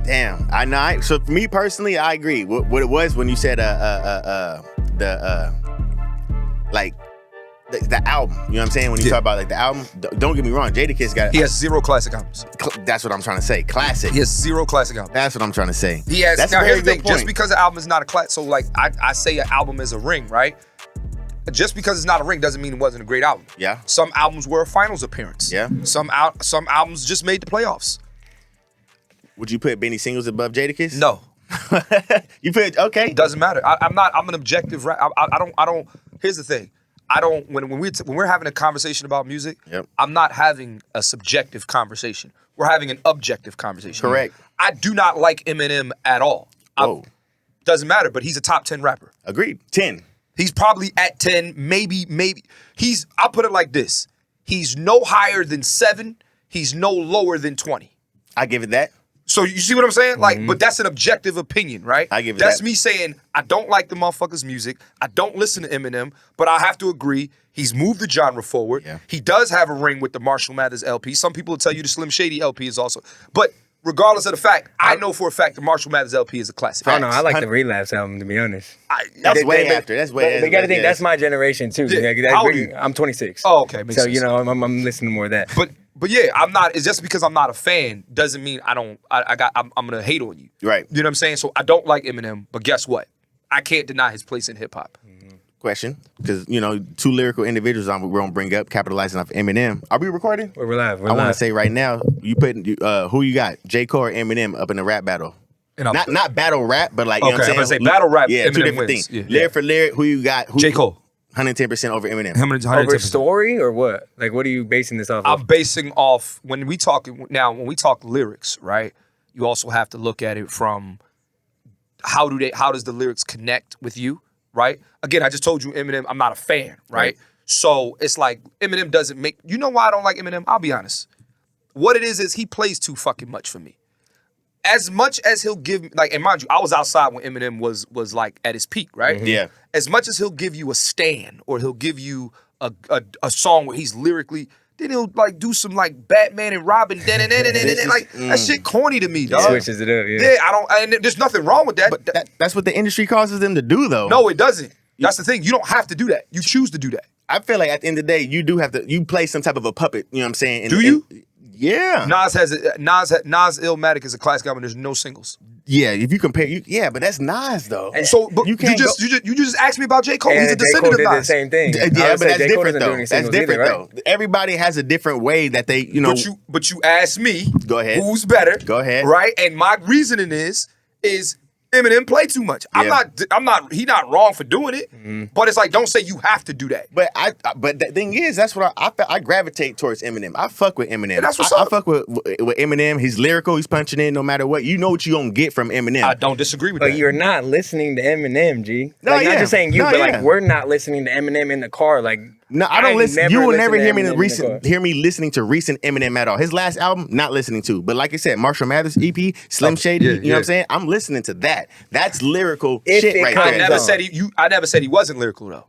Damn. I know. So for me personally, I agree. What it was when you said the album. You know what I'm saying? When you talk about like the album, don't get me wrong. Jadakiss got. He has 0 classic albums. That's what I'm trying to say. Classic. He has 0 classic albums. That's what I'm trying to say. He has. That's Now a here's very the good thing. point. Just because the album is not a classic, so like I say an album is a ring, right? Just because it's not a ring doesn't mean it wasn't a great album. Yeah. Some albums were a finals appearance. Yeah. Some albums just made the playoffs. Would you put Benny Singles above Jadakiss? No. You put okay. Doesn't matter. I'm an objective. I don't. Here's the thing. I don't. When we're having a conversation about music, I'm not having a subjective conversation. We're having an objective conversation. Correct. I do not like Eminem at all. Doesn't matter. But he's a top 10 rapper. Agreed. 10. He's probably at 10. Maybe. I'll put it like this. He's no higher than 7. He's no lower than 20. I give it that. So you see what I'm saying? Like, but that's an objective opinion, right? I give it That's that. me saying I don't like the motherfucker's music. I don't listen to Eminem, but I have to agree he's moved the genre forward. Yeah. He does have a ring with the Marshall Mathers LP. Some people will tell you the Slim Shady LP is also. But regardless of the fact, I know for a fact the Marshall Mathers LP is a classic. I don't know. I like the Relapse album, to be honest. That's way after. That's way. They got to think that's my generation too. Yeah. How old are you? I'm 26. Oh, okay. Makes So sense. you know, I'm listening to more of that. But yeah, I'm not. It's just because I'm not a fan doesn't mean I'm gonna hate on you. Right. You know what I'm saying? So I don't like Eminem, but guess what? I can't deny his place in hip hop. Question, because two lyrical individuals we're gonna bring up, capitalizing off Eminem. Are we recording? We're live. I want to say right now, you put who you got, J. Cole or Eminem up in the rap battle? Not battle rap, but like you know what I'm saying. I'm gonna say battle rap. Yeah, Eminem two different wins. things. Yeah. Lyric for lyric, who you got? J. Cole. 110% over Eminem. Over story or what? Like, what are you basing this off of? I'm basing off when we talk lyrics, right? You also have to look at it from how does the lyrics connect with you, right? Again, I just told you Eminem, I'm not a fan, right? So it's like Eminem doesn't make. You know why I don't like Eminem? I'll be honest. What it is he plays too fucking much for me. As much as he'll give me, like, and mind you, I was outside when Eminem was like at his peak, right? Mm-hmm. Yeah. As much as he'll give you a stand or he'll give you a song where he's lyrically, then he'll like do some like Batman and Robin, like that shit corny to me, dog. Switches it up, Yeah, I don't. And there's nothing wrong with that. But that's what the industry causes them to do, though. No, it doesn't. That's the thing. You don't have to do that. You choose to do that. I feel like at the end of the day, you do have to. You play some type of a puppet. You know what I'm saying? Do you? Yeah. Nas Illmatic is a classic album. There's no singles. Yeah, if you compare, but that's Nas though. And so, but you just asked me about J. Cole. He's a descendant of Nas. Did the same thing. Yeah, but that's different though. That's different though. Everybody has a different way that they, But you asked me. Go ahead. Who's better? Go ahead. Right, and my reasoning is Eminem played too much. Yeah. He not wrong for doing it, but it's like, don't say you have to do that. But but the thing is, that's what I gravitate towards Eminem. I fuck with Eminem. And that's what's I up. fuck with Eminem. He's lyrical. He's punching in no matter what. You know what you gonna get from Eminem. I don't disagree with that. But you're not listening to Eminem, G. No, Like, yeah. not just saying you, No, but yeah. like we're not listening to Eminem in the car. Like, No, I don't listen. never You will listen never to hear me Eminem hear me listening to recent Eminem at all. His last album, not listening to. But like I said, Marshall Mathers EP, Slim Shady. yeah, You know what I'm saying? I'm listening to that. That's lyrical If shit it right comes there. I never said he wasn't lyrical though.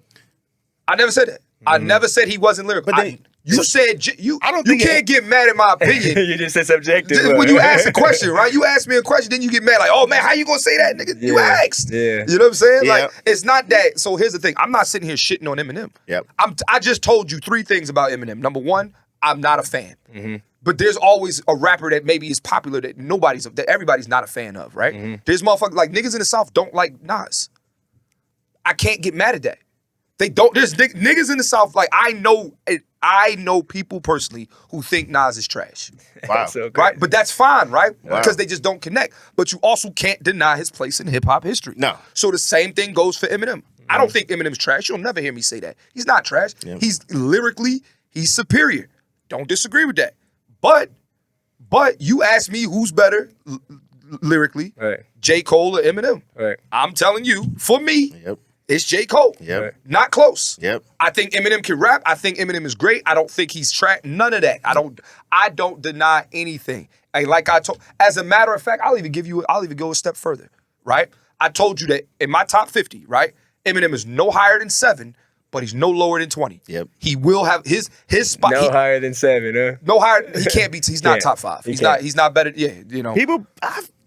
I never said that. I never said he wasn't lyrical. But then- you said I don't you think can't get mad at my opinion. you just said subjective. When you ask a question, right? You ask me a question, then you get mad like, oh man, how you gonna say that, nigga? You Yeah. asked. Yeah. You know what I'm saying? Yeah. Like, it's not that. So here's the thing. I'm not sitting here shitting on Eminem. Yep. I just told you 3 things about Eminem. Number 1, I'm not a fan. But there's always a rapper that maybe is popular that everybody's not a fan of, right? There's motherfuckers like niggas in the South don't like Nas. I can't get mad at that. They don't. There's niggas in the South, like I know people personally who think Nas is trash. Wow. So Right? But that's fine, right? Wow. Because they just don't connect. But you also can't deny his place in hip-hop history. No. So the same thing goes for Eminem. I don't think Eminem's trash. You'll never hear me say that. He's not trash. Yeah. He's lyrically, he's superior. Don't disagree with that. But you ask me who's better lyrically, Right. J. Cole or Eminem. Right. I'm telling you, for me, Yep. it's J. Cole. Yep. Not close. Yep. I think Eminem can rap. I think Eminem is great. I don't think he's trash. None of that. I don't deny anything. And like I told, as a matter of fact, I'll even go a step further, right? I told you that in my top 50, right? Eminem is no higher than 7, but he's no lower than 20. Yep. He will have his spot. No higher than 7, huh? No higher. He can't be. He's not top 5. He's not better. Yeah, you know. People,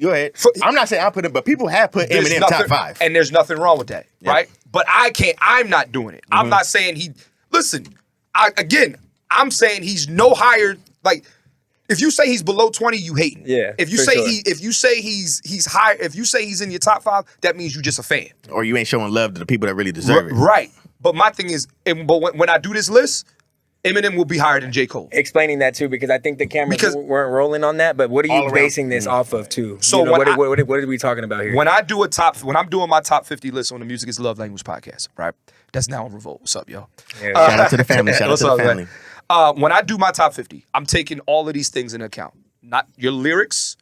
go ahead. I'm not saying I put it, but people have put Eminem top 5, and there's nothing wrong with that, right? But I can't. I'm not doing it. I'm not saying he. Listen, I'm saying he's no higher. Like, if you say he's below 20, you hating. Yeah. If you say he's high, if you say he's in your top 5, that means you just a fan. Or you ain't showing love to the people that really deserve it. Right. But my thing is, when I do this list, Eminem will be higher than J. Cole. Explaining that too, because I think the cameras weren't rolling on that. But what are you basing this off of too? So what are we talking about here? When I'm doing my top 50 list on the Music is Love Language podcast, right? That's now on Revolt. What's up, yo? Yeah, shout out to the family. Shout out to the family. When I do my top 50, I'm taking all of these things into account. Not your lyrics,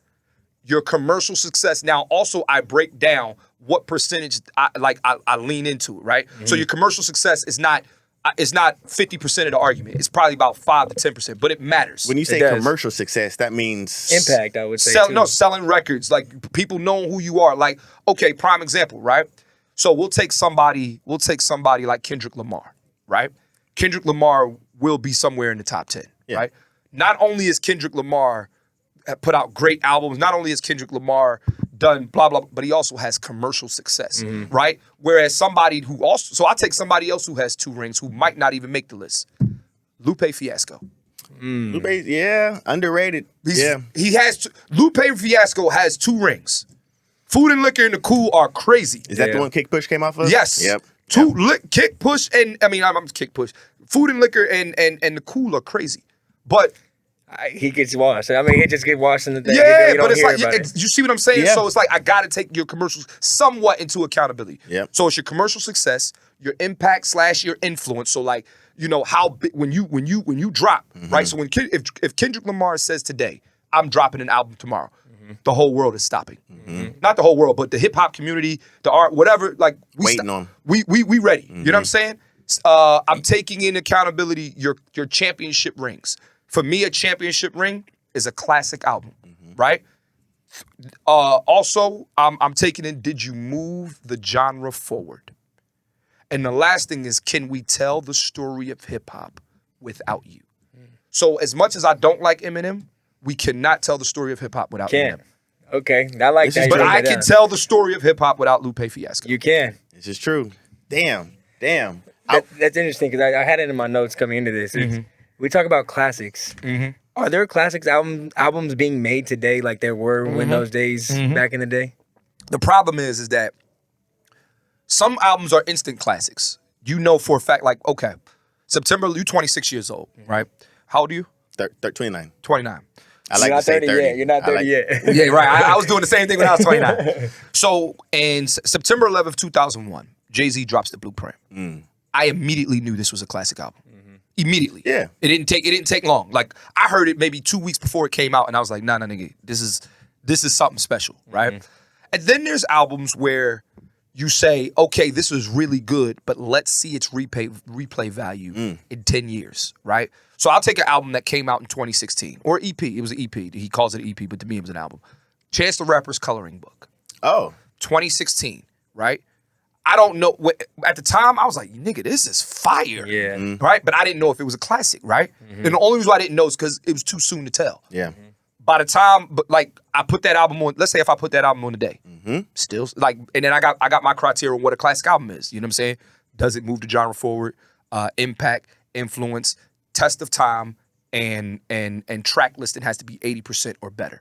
your commercial success. Now, also, I break down what percentage I lean into it, right? So your commercial success is not 50% of the argument. It's probably about 5 to 10%, but it matters. When you say commercial success, that means impact, I would say. Selling records, like people knowing who you are. Like, okay, prime example, right? So we'll take somebody like Kendrick Lamar, right? Kendrick Lamar will be somewhere in the top 10, right? Not only is Kendrick Lamar put out great albums, not only has Kendrick Lamar done blah, blah, but he also has commercial success, right? Whereas somebody who also, so I take somebody else who has 2 rings who might not even make the list. Lupe Fiasco. Lupe, underrated. He has, Lupe Fiasco has 2 rings. Food and Liquor and The Cool are crazy. Is that the one Kick Push came off of? Yes. Yep. Kick Push and, I'm Kick Push. Food and Liquor and The Cool are crazy. But he gets washed. I mean, he just get washed in the thing. Yeah, but it's like, you see what I'm saying? Yeah. So it's like, I got to take your commercials somewhat into accountability. Yep. So it's your commercial success, your impact / your influence. So like, you know, how big, when you drop, right? So if Kendrick Lamar says today, I'm dropping an album tomorrow, the whole world is stopping. Not the whole world, but the hip hop community, the art, whatever, like we ready. You know what I'm saying? I'm taking in accountability your championship rings. For me, a championship ring is a classic album, right? Also, I'm taking in, did you move the genre forward? And the last thing is, can we tell the story of hip hop without you? So as much as I don't like Eminem, we cannot tell the story of hip hop without Eminem. Okay, I like that. But I can tell the story of hip hop without Lupe Fiasco. You can. This is true. Damn. That's interesting because I had it in my notes coming into this. We talk about classics. Are there classics albums being made today like there were in those days back in the day? The problem is that some albums are instant classics. You know for a fact, like, okay, September, you're 26 years old, right? How old are you? 29. 29. I like to say 30. Yet. You're not 30 yet. Yeah, right. I was doing the same thing when I was 29. So in September 11th, 2001, Jay-Z drops The Blueprint. I immediately knew this was a classic album. Immediately. Yeah. It didn't take long. Like, I heard it maybe 2 weeks before it came out, and I was like, nah, nigga, this is something special, right? And then there's albums where you say, okay, this was really good, but let's see its replay value in 10 years, right? So I'll take an album that came out in 2016, or EP. It was an EP. He calls it an EP, but to me it was an album. Chance the Rapper's Coloring Book. Oh. 2016, right? I don't know. At the time, I was like, nigga, this is fire. Yeah. Right? But I didn't know if it was a classic, right? And the only reason why I didn't know is because it was too soon to tell. Yeah. By the time, I put that album on, let's say if I put that album on today, still, like, and then I got my criteria on what a classic album is. You know what I'm saying? Does it move the genre forward? Impact, influence, test of time, and track listing has to be 80% or better.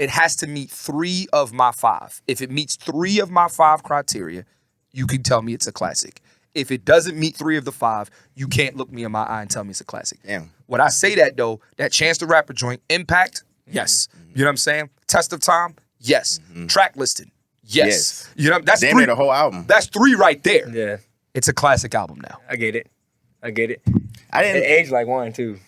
It has to meet 3 of my 5. If it meets 3 of my 5 criteria, you can tell me it's a classic. If it doesn't meet 3 of the 5, you can't look me in my eye and tell me it's a classic. Damn. When I say that, though, that Chance the Rapper joint, impact, yes. You know what I'm saying? Test of time, yes. Track listing, yes. You know, that's Damn 3. the whole album. That's 3 right there. Yeah. It's a classic album now. I get it. I didn't. It aged like one too.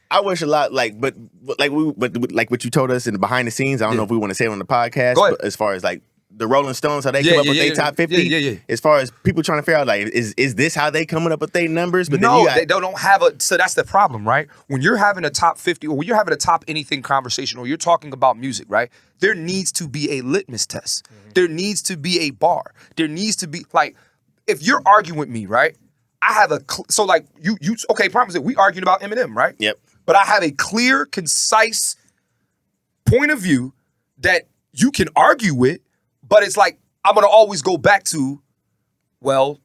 I wish a lot, but what you told us in the behind the scenes. I don't know if we want to say it on the podcast. Go ahead. But as far as like the Rolling Stones, how they come up with their top 50. Yeah. As far as people trying to figure out, like, is this how they coming up with their numbers? But no, then they don't have a. So that's the problem, right? When you're having a top 50 or when you're having a top anything conversation or you're talking about music, right? There needs to be a litmus test. There needs to be a bar. There needs to be, like, if you're arguing with me, right? I have so like you okay, promise it. We argued about Eminem, right? Yep. But I have a clear, concise point of view that you can argue with, but it's like I'm gonna always go back to, well,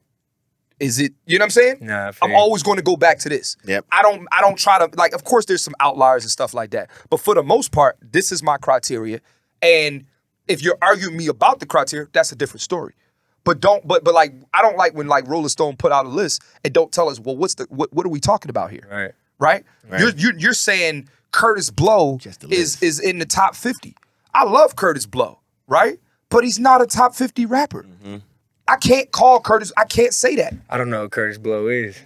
is it, you know what I'm saying? Nah, I'm always going to go back to this. Yep. I don't try to, like, of course there's some outliers and stuff like that. But for the most part, this is my criteria. And if you're arguing me about the criteria, that's a different story. But like, I don't like when like Rolling Stone put out a list and don't tell us, well, what are we talking about here? Right? You're saying Curtis Blow is in the top 50. I love Curtis Blow, right? But he's not a top 50 rapper. Mm-hmm. I can't call Curtis. I can't say that. I don't know what Curtis Blow is.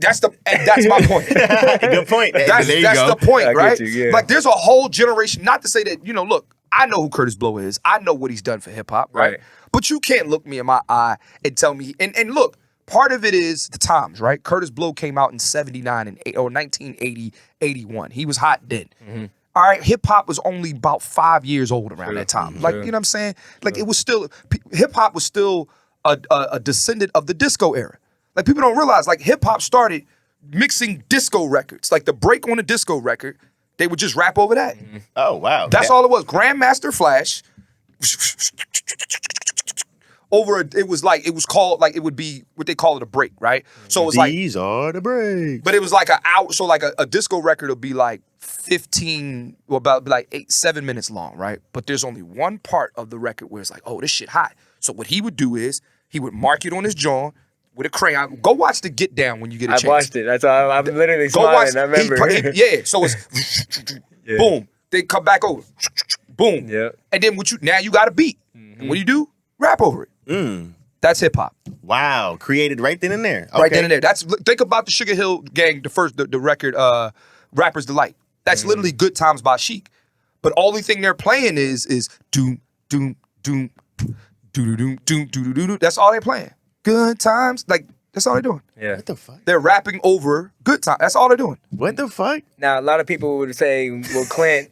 That's my point. Good point. That's the point, right? Yeah. Like there's a whole generation. Not to say that, look, I know who Curtis Blow is. I know what he's done for hip hop, right? But you can't look me in my eye and tell me. And look, part of it is the times, right? Curtis Blow came out in 79 or 1980, 81. He was hot then. Mm-hmm. All right, hip hop was only about 5 years old around that time. Like, you know what I'm saying? Like it was still, hip hop was still a descendant of the disco era. Like people don't realize, like hip hop started mixing disco records. Like the break on a disco record, they would just rap over that. Mm-hmm. Oh wow, that's all it was. Grandmaster Flash. It was called like it would be what they call it a break, right? So it was these are the breaks. But it was like an hour. So like a disco record would be like 15, or about like 7 minutes long, right? But there's only one part of the record where it's like, oh, this shit hot. So what he would do is he would mark it on his jaw with a crayon. Go watch the Get Down when you get a chance. I watched it. That's all. I'm literally smiling. I remember. So it's boom. They come back over. Boom. Yeah. And then now you got a beat. Mm-hmm. And what do? Rap over it. Mm. That's hip hop. Wow. Created right then and there. Okay. Right then and there. Think about the Sugar Hill Gang, the record, Rapper's Delight. That's literally Good Times by Chic. But only thing they're playing is doom, doom, doom, doom, doom, doom, doom, doom. That's all they're playing. Good times. Like, that's all they're doing. Yeah. What the fuck? They're rapping over good times. That's all they're doing. What the fuck? Now, a lot of people would say, well, Clint,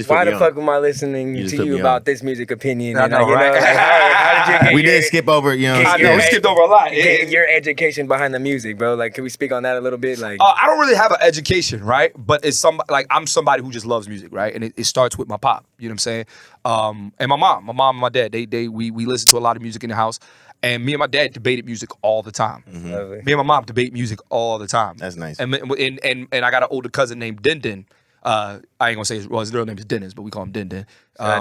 why the fuck am I listening to you about this music opinion? I know, right? How did you we did skip over, I know, we skipped over a lot. Get your education behind the music, bro. Like, can we speak on that a little bit? Like, I don't really have an education, right? But it's I'm somebody who just loves music, right? And it starts with my pop. You know what I'm saying? And my mom and my dad. We listen to a lot of music in the house. And me and my dad debated music all the time. Mm-hmm. Me and my mom debate music all the time. That's nice. And I got an older cousin named Din Din. I ain't gonna say his real name is Dennis, but we call him Din Din.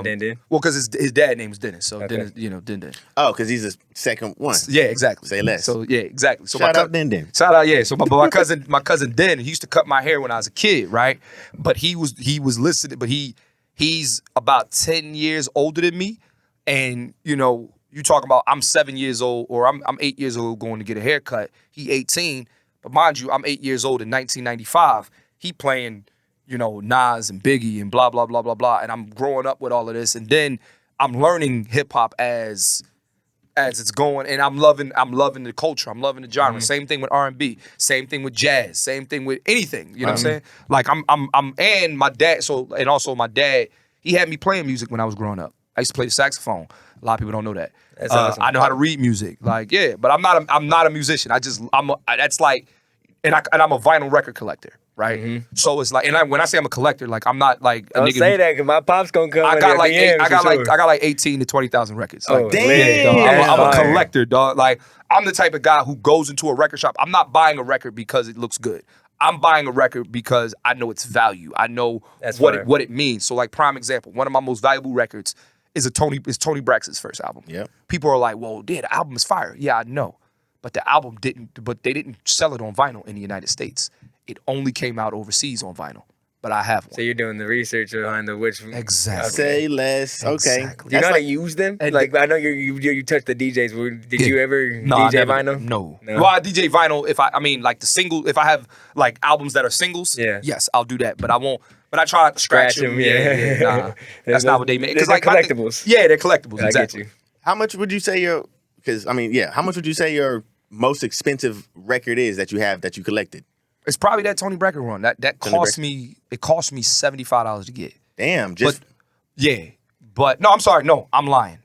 Din Din? Well, because his dad name is Dennis, so Dennis, Din Din. Oh, because he's the second one. Yeah, exactly. Say less. So yeah, exactly. So shout out Din Din. Shout out, yeah. So my cousin Din, he used to cut my hair when I was a kid, right? But he was listening, but he's about 10 years older than me, and you talking about I'm 7 years old or I'm 8 years old going to get a haircut. He 18, but mind you, I'm 8 years old in 1995. He playing, Nas and Biggie and blah, blah, blah, blah, blah. And I'm growing up with all of this. And then I'm learning hip hop as it's going, and I'm loving the culture. I'm loving the genre. Mm-hmm. Same thing with R&B. Same thing with jazz. Same thing with anything. You know what I'm saying? Like and my dad. And also my dad. He had me playing music when I was growing up. I used to play the saxophone. A lot of people don't know that. That's awesome. I know how to read music. Like, yeah, but I'm not a musician. I'm a vinyl record collector. Right, so it's like, and when I say I'm a collector, like I'm not like a don't nigga say that because my pop's gonna come. I got like 18 to 20,000 records. Like, damn, I'm a collector, dog. Like I'm the type of guy who goes into a record shop. I'm not buying a record because it looks good. I'm buying a record because I know its value. I know what it means. So like prime example, one of my most valuable records is Tony Braxton's first album. Yeah, people are like, well, the album is fire. Yeah, I know, but they didn't sell it on vinyl in the United States. It only came out overseas on vinyl, but I have one. So you're doing the research behind which exactly. Say less. Okay. Exactly. Do you know how to use them? Like I know you touch the DJs. Did you ever DJ vinyl? No. Well, I DJ vinyl if I mean like the single. If I have like albums that are singles, yes, I'll do that. But I won't. But I try not to scratch them. Yeah. Nah, that's not what they make. Because like collectibles. They're collectibles. I exactly. Get you. How much would you say how much would you say your most expensive record is that you collected? It's probably that Tony Braxton run. That cost me. It cost me $75 to get. Damn. But no, I'm sorry. No, I'm lying.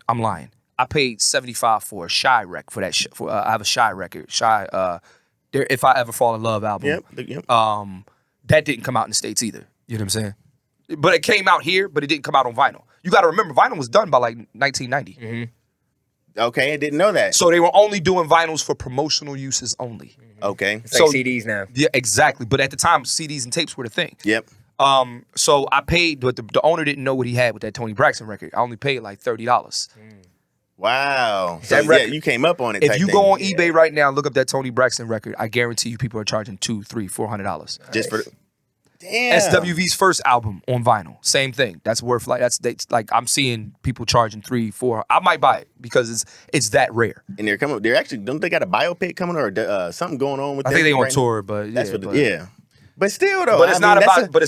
I paid $75 for a Shy record for that. I have a Shy record. Shy. their If I Ever Fall in Love album. Yep. That didn't come out in the States either. You know what I'm saying? But it came out here, but it didn't come out on vinyl. You got to remember, vinyl was done by like 1990. Okay, I didn't know that. So they were only doing vinyls for promotional uses only. Okay. It's like CDs now. Yeah, exactly. But at the time, CDs and tapes were the thing. Yep. So I paid, but the owner didn't know what he had with that Tony Braxton record. I only paid like $30. Wow. So you came up on it. If you go on eBay right now and look up that Tony Braxton record, I guarantee you people are charging $200, $300, $400. Just for damn. SWV's first album on vinyl, same thing. That's worth like I'm seeing people charging $300, $400. I might buy it because it's that rare. And they're coming. They're actually, don't they got a biopic coming or something going on with? I think they on tour, but that's But still though, but it's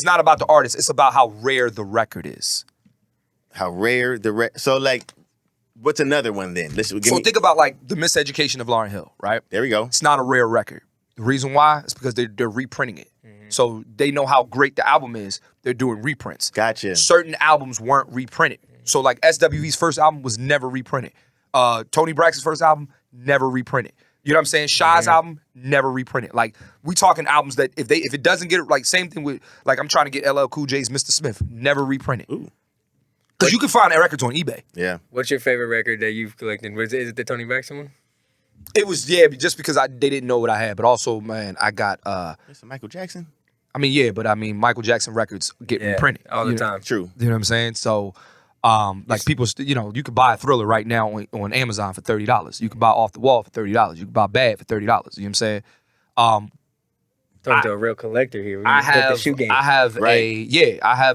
not about the artist. It's about how rare the record is. How rare the record. So like, what's another one then? Think about like The Miseducation of Lauryn Hill, right? There we go. It's not a rare record. The reason why is because they're reprinting it. So they know how great the album is. They're doing reprints. Gotcha. Certain albums weren't reprinted. So like SWV's first album was never reprinted. Tony Braxton's first album, never reprinted. You know what I'm saying? Shy's album, never reprinted. Like, we talking albums that if it doesn't get, like, same thing with, like, I'm trying to get LL Cool J's Mr. Smith, never reprinted. Because you can find records on eBay. Yeah. What's your favorite record that you've collected? Is it the Tony Braxton one? It was, yeah, just because they didn't know what I had. But also, man, I got... It's Michael Jackson? I mean, yeah, but I mean, Michael Jackson records get reprinted. All the time. True. You know what I'm saying? So... like people, you could buy a Thriller right now on Amazon for $30. You could buy Off the Wall for $30. You could buy Bad for $30. You know what I'm saying? Talking to a real collector here. I have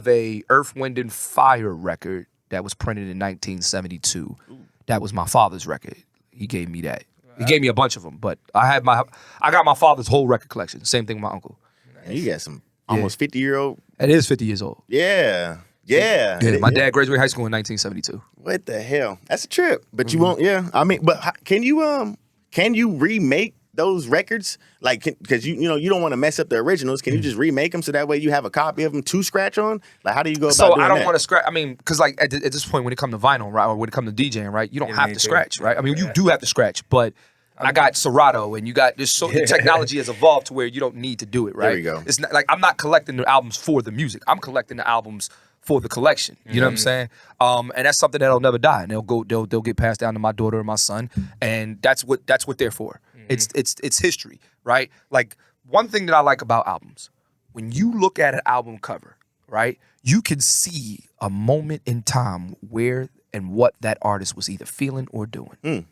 a Earth, Wind and Fire record that was printed in 1972. That was my father's record. He gave me that. He gave me a bunch of them, but I got my father's whole record collection. Same thing with my uncle. And you got some almost 50-year-old. It is 50 years old. Yeah. Yeah. My dad graduated high school in 1972. What the hell? That's a trip. But you won't, I mean, but can you remake those records? Like, because you don't want to mess up the originals. Can you just remake them so that way you have a copy of them to scratch on? Like, how do you go about doing that? So I don't want to scratch. I mean, because like at this point, when it comes to vinyl, right, or when it comes to DJing, right, you don't have to scratch, right? I mean, you do have to scratch, but I got Serato, and you got this. So the technology has evolved to where you don't need to do it, right? There we go. It's not like I'm not collecting the albums for the music. I'm collecting the albums for the collection. You know what I'm saying? And that's something that'll never die. And they'll get passed down to my daughter and my son. And that's what they're for. It's history, right? Like, one thing that I like about albums, when you look at an album cover, right, you can see a moment in time where and what that artist was either feeling or doing.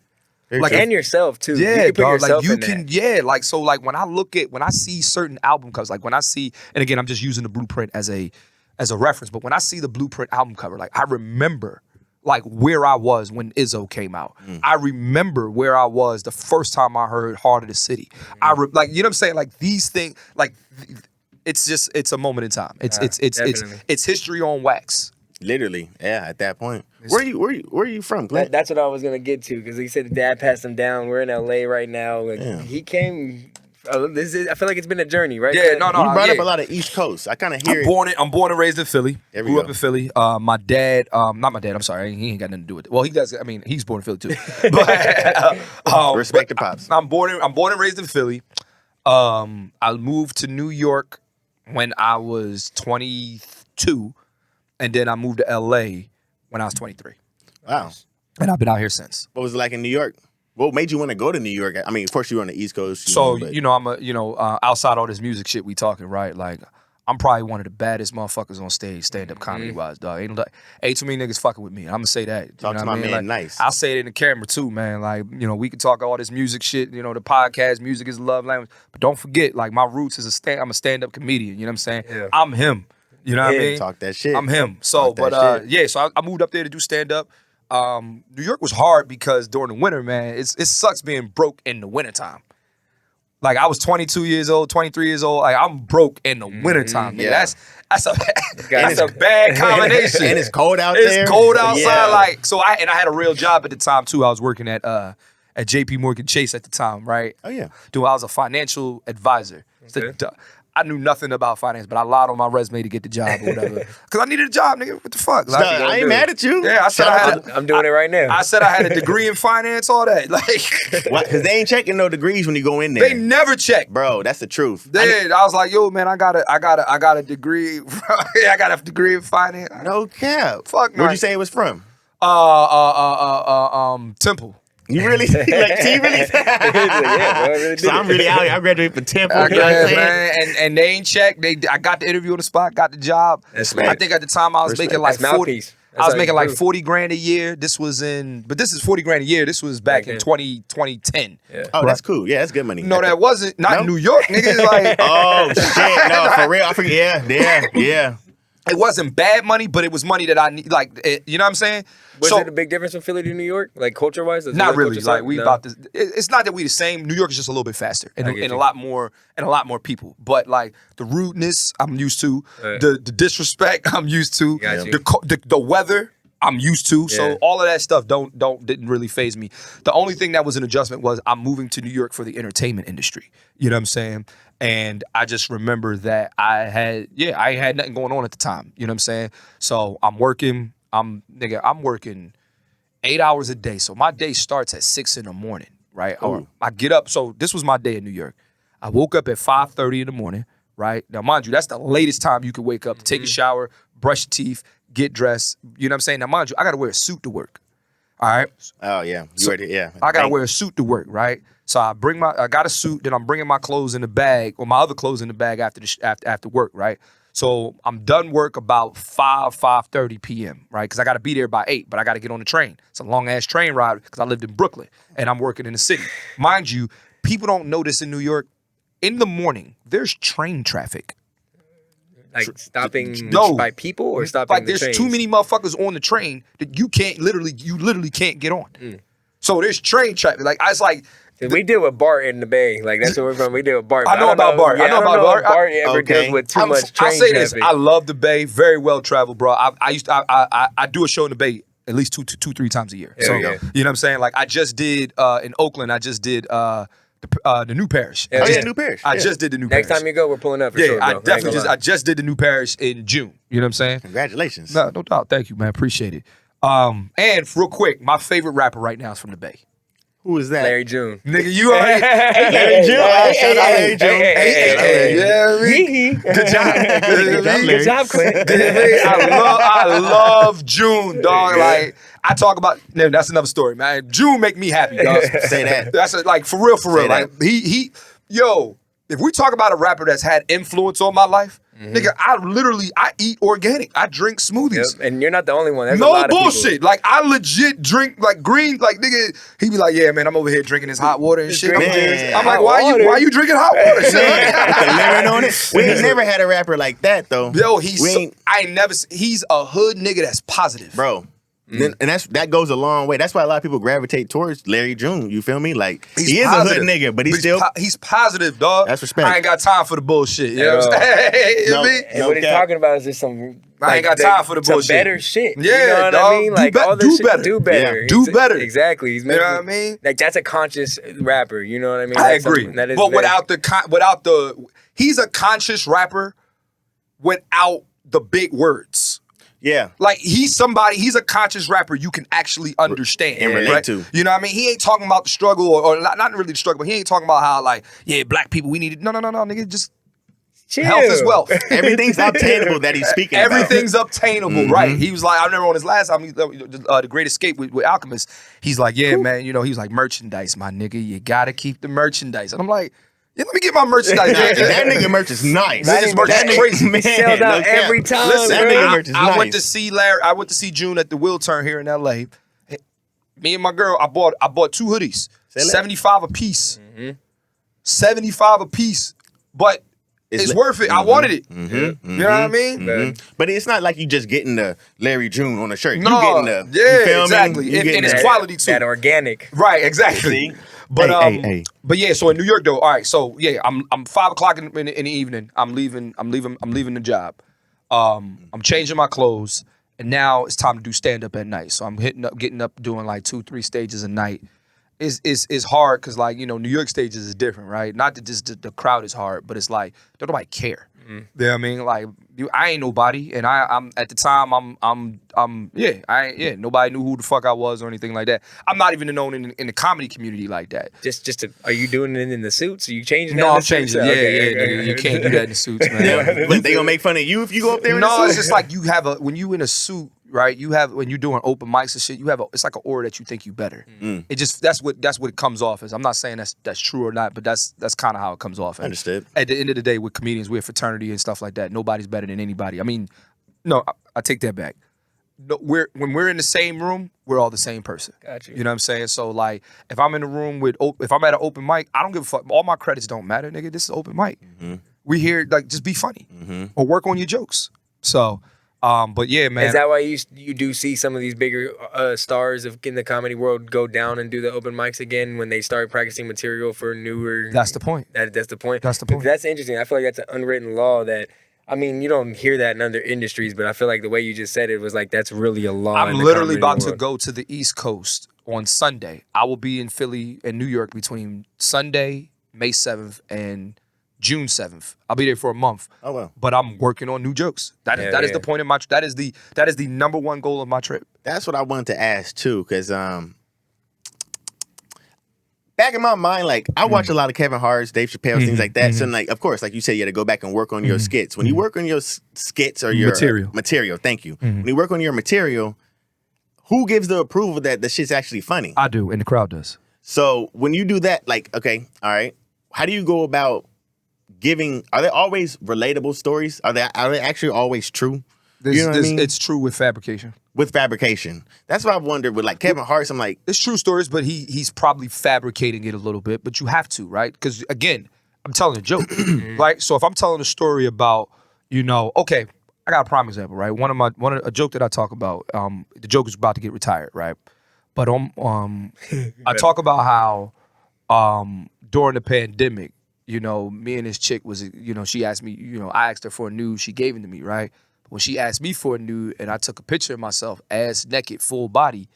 Like, and yourself too. Yeah, you can dog. Like you can, like, so like when I see certain album covers, like when I see, and again, I'm just using the Blueprint as a reference, but when I see the Blueprint album cover, like I remember like where I was when Izzo came out. I remember where I was the first time I heard Heart of the City. Like, you know what I'm saying? Like these things, like it's a moment in time. It's history on wax. Literally, yeah. At that point, where are you from, Clint? That's what I was gonna get to, because he said Dad passed him down. We're in LA right now. Like, he came. I feel like it's been a journey, right? Yeah, no. You brought up a lot of East Coast. I kind of hear I'm born and raised in Philly. Grew up in Philly. My dad, not my dad. I'm sorry, he ain't got nothing to do with it. Well, he does. I mean, he's born in Philly too. But respect the pops. I'm born and raised in Philly. I moved to New York when I was 22, and then I moved to LA when I was 23. Wow. And I've been out here since. What was it like in New York? What made you want to go to New York? I mean, of course you were on the East Coast. I'm outside all this music shit we talking, right? Like, I'm probably one of the baddest motherfuckers on stage, stand-up comedy-wise, dog. Ain't too many niggas fucking with me. I'm gonna say that. Talk to my man, like, nice. I'll say it in the camera too, man. Like, we can talk all this music shit. The podcast, music is love language. But don't forget, like, my roots is I'm a stand-up comedian. You know what I'm saying? Yeah. I'm him. You know what I mean? Talk that shit. I'm him. So, so I moved up there to do stand-up. New York was hard because during the winter, man, it sucks being broke in the wintertime. Like, I was 22 years old, 23 years old. Like, I'm broke in the wintertime. Yeah. That's a bad combination. And it's cold out there. It's cold outside. Yeah. Like, so I had a real job at the time too. I was working at JP Morgan Chase at the time, right? Oh yeah. I was a financial advisor. Okay. So, I knew nothing about finance, but I lied on my resume to get the job or whatever. Because I needed a job, nigga. What the fuck? Like, I ain't mad at you. yeah, I said I'm doing it right now. I said I had a degree in finance, all that. Like, Because they ain't checking no degrees when you go in there. they never check. Bro, that's the truth. I was like, yo, man, I got a degree. I got a degree in finance. No cap. Fuck no. Where'd you say it was from? Temple. You really? Like, T really? Yeah, bro, I really So did. I'm really out here. I graduated from Temple. I You know what I'm guess, saying? man, and they ain't checked. I got the interview on the spot, got the job. That's I think at the time I was making like That's 40. mouthpiece. That's I was how making you like prove. 40 grand a year. This is 40 grand a year. This was back in 2010. Yeah. Oh, that's cool. Yeah, that's good money. No, that wasn't. Not in No? New York, nigga. Like, Oh, shit. No, for real. I forget. Yeah. it wasn't bad money, but it was money that I need. Like, you know what I'm saying? Was So- it a big difference from Philly to New York, like culture-wise? Not really. Like we about this. It's not that we the same. New York is just a little bit faster and, I get and a you. lot more people. But like the rudeness, I'm used to. Right. The disrespect, I'm used to. Got you. The weather, I'm used to. Yeah. So all of that stuff didn't really faze me. The only thing that was an adjustment was I'm moving to New York for the entertainment industry. You know what I'm saying? And I just remember that I had nothing going on at the time. You know what I'm saying? So I'm working. I'm working 8 hours a day. So my day starts at 6 a.m, right? Or I get up. So this was my day in New York. I woke up at 5:30 in the morning, right? Now, mind you, that's the latest time you could wake up to take a shower, brush your teeth, get dressed. You know what I'm saying? Now, mind you, I got to wear a suit to work. All right? Oh, yeah. You already, yeah. I got to wear a suit to work, right? So I got a suit, then I'm bringing my clothes in the bag, or my other clothes in the bag after work, right? So I'm done work about 5:30 p.m., right? Because I got to be there by 8, but I got to get on the train. It's a long-ass train ride because I lived in Brooklyn, and I'm working in the city. Mind you, people don't know this in New York. In the morning, there's train traffic. Like stopping No. by people or stopping Like the there's trains? too many motherfuckers on the train that you literally can't get on. So there's train traffic. Like I was like, We deal with Bart in the Bay. Like that's where we're from. We deal with Bart. I know don't about Bart. Yeah, I know don't about Bart. if Bart ever Okay. deals with too much train I say traffic. this. I love the Bay. Very well traveled, bro. I do a show in the Bay at least two, 3 times a year. There So we go. you know what I'm saying? Like I just did in Oakland. I just did the new parish. Yeah, I Oh, just, yeah, New Parish. I Yeah. just did the new Next parish. time you go, we're pulling up for yeah, sure. I bro. definitely ain't gonna I just did the new parish in June. You know what I'm saying? Congratulations. No doubt. Thank you, man. Appreciate it. And real quick, my favorite rapper right now is from the Bay. Who is that? Larry June. Nigga, you already. Larry June. Shout out Larry June. Yeah, Rick. Good job. Good job, Clint. I love June, dog. Like I talk about. No, that's another story, man. June make me happy, dog. Say that. That's like for real. Say Like yo. If we talk about a rapper that's had influence on my life, nigga, I eat organic. I drink smoothies. Yep, and you're not the only one. There's a No lot of bullshit. people. Like I legit drink like green. Like nigga, he be like, yeah, man, I'm over here drinking this hot water and shit. drinking this I'm like, hot why water. you drinking hot water? Put the son? lemon on it. We ain't never had a rapper like that though. Yo, We ain't- he's a hood nigga that's positive. bro. And that goes a long way. That's why a lot of people gravitate towards Larry June. You feel me? Like he is positive. a hood nigga, but he's still. he's positive, dog. That's respect. I ain't got time for the bullshit. You At know what I'm all. saying? You know No. what I mean? And No what he's cap. talking about is just some. I ain't got time for the some bullshit. better shit. Yeah, you know what dog. I mean? Do Like be- all do this shit. better. Do better. Yeah. Do better. Exactly. He's You know making, what I mean? Like that's a conscious rapper. You know what I mean? I That's agree. something that is But very- he's a conscious rapper without the big words. Yeah. Like he's a conscious rapper you can actually understand And relate right? to. You know what I mean? He ain't talking about the struggle or not really the struggle, but he ain't talking about how like, yeah, black people, we need it. No, nggig, just Chill. health is wealth. Everything's obtainable that he's speaking about. Everything's obtainable, right? He was like, I remember on his last album, The Great Escape with Alchemist, he's like, yeah, man, you know, he was like, merchandise, my nigga, you gotta keep the merchandise. And I'm like, yeah, let me get my merchandise. Nah, that nigga merch is nice. Niggas merch is nigga- crazy. Man, Sells out no cap. every time. Listen, That bro. nigga merch is I nice. went to see Larry. I went to see June at the Wheel Turn here in LA. Me and my girl, I bought 2 hoodies, Say that. 75 a piece, 75 a piece. But it's li- worth it. I wanted it. Mhm, You know what I mean? mhm. But it's not like you just getting the Larry June on the shirt. No, you getting the yeah, you feel exactly. Me? You And getting it's that- quality too. That organic. Right, exactly. See? But Hey. but yeah. So in New York though, all right. So yeah, I'm 5 o'clock in the evening. I'm leaving the job. I'm changing my clothes, and now it's time to do stand up at night. So I'm getting up, doing like 2-3 stages a night, is hard because like New York stages is different, right? Not that just the crowd is hard, but it's like don't nobody care. You know what I mean? Like I ain't nobody, and I'm at the time nobody knew who the fuck I was or anything like that. I'm not even known in the comedy community like that. Are you doing it in the suits? Are you changing? No, I'm changing. Nigga, you can't do that in the suits, man. Yeah. But they gonna make fun of you if you go up there in a No, suit? it's just like when you in a suit, right? When you're doing open mics and shit, it's like an aura that you think you better. It just that's what it comes off as. I'm not saying that's true or not, but that's kind of how it comes off. Understood. At the end of the day, with comedians, we're a fraternity and stuff like that. Nobody's better than anybody. I mean, no, I take that back. No, when we're in the same room, we're all the same person. Got you. You know what I'm saying? So like, if I'm in a room if I'm at an open mic, I don't give a fuck. All my credits don't matter, nigga. This is open mic. We here like just be funny or work on your jokes. So. But yeah, man. Is that why you do see some of these bigger stars in the comedy world go down and do the open mics again when they start practicing material for newer? That's the point. That's the point. That's the point. That's interesting. I feel like that's an unwritten law that. I mean, you don't hear that in other industries, but I feel like the way you just said it was like that's really a law. I'm literally about to go to the East Coast on Sunday. I will be in Philly and New York between Sunday, May 7th, and June 7th. I'll be there for a month. Oh wow. But I'm working on new jokes. That is the point of my that is the number one goal of my trip. That's what I wanted to ask too, because back in my mind, like I watch a lot of Kevin Hart's, Dave Chappelle's, things like that. So like, of course, like you said, you had to go back and work on your skits. When you work on your skits or your material, thank you. When you work on your material, who gives the approval that the shit's actually funny? I do, and the crowd does. So when you do that, like, okay, all right, how do you go about are they always relatable stories? Are they actually always true? You know what I mean? It's true with fabrication. With fabrication. That's what I've wondered with like Kevin Hart. I'm like, it's true stories, but he's probably fabricating it a little bit. But you have to, right? Because again, I'm telling a joke, right? So if I'm telling a story about, okay, I got a prime example, right? A joke that I talk about. The joke is about to get retired, right? But I talk about how during the pandemic, me and this chick was, she asked me, I asked her for a nude, she gave it to me, right? When she asked me for a nude and I took a picture of myself, ass naked, full body,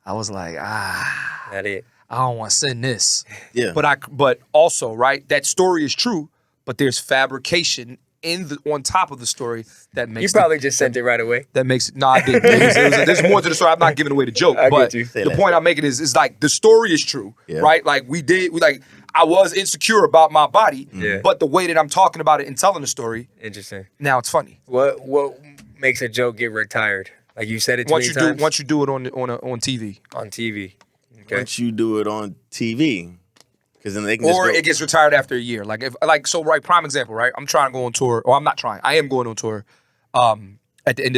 I was like, not it. I don't want to send this. Yeah. But also, right, that story is true, but there's fabrication on top of the story that makes you probably just sent it right away. That makes it. No, I didn't. There's more to the story. I'm not giving away the joke. But the point I'm making is like the story is true, right? Like I was insecure about my body, but the way that I'm talking about it and telling the story, interesting. Now it's funny. What makes a joke get retired? Like you said it too many times. Once you do it on TV. On TV. Okay. Once you do it on TV. Because then they can it gets retired after a year. Right, prime example, right? I'm trying to go on tour, or I'm not trying. I am going on tour at the end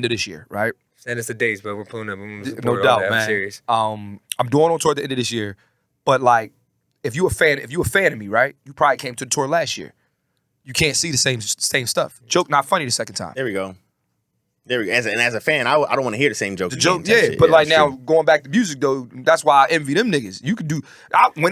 of this year, right? Send us the dates, but we're pulling up. No doubt, man. I'm serious. I'm going on tour at the end of this year, but like, if you a fan of me, right? You probably came to the tour last year. You can't see the same stuff. Joke not funny the second time. There we go. As a fan, I don't want to hear the same jokes. The joke, but like now going back to music though, that's why I envy them niggas. You could do when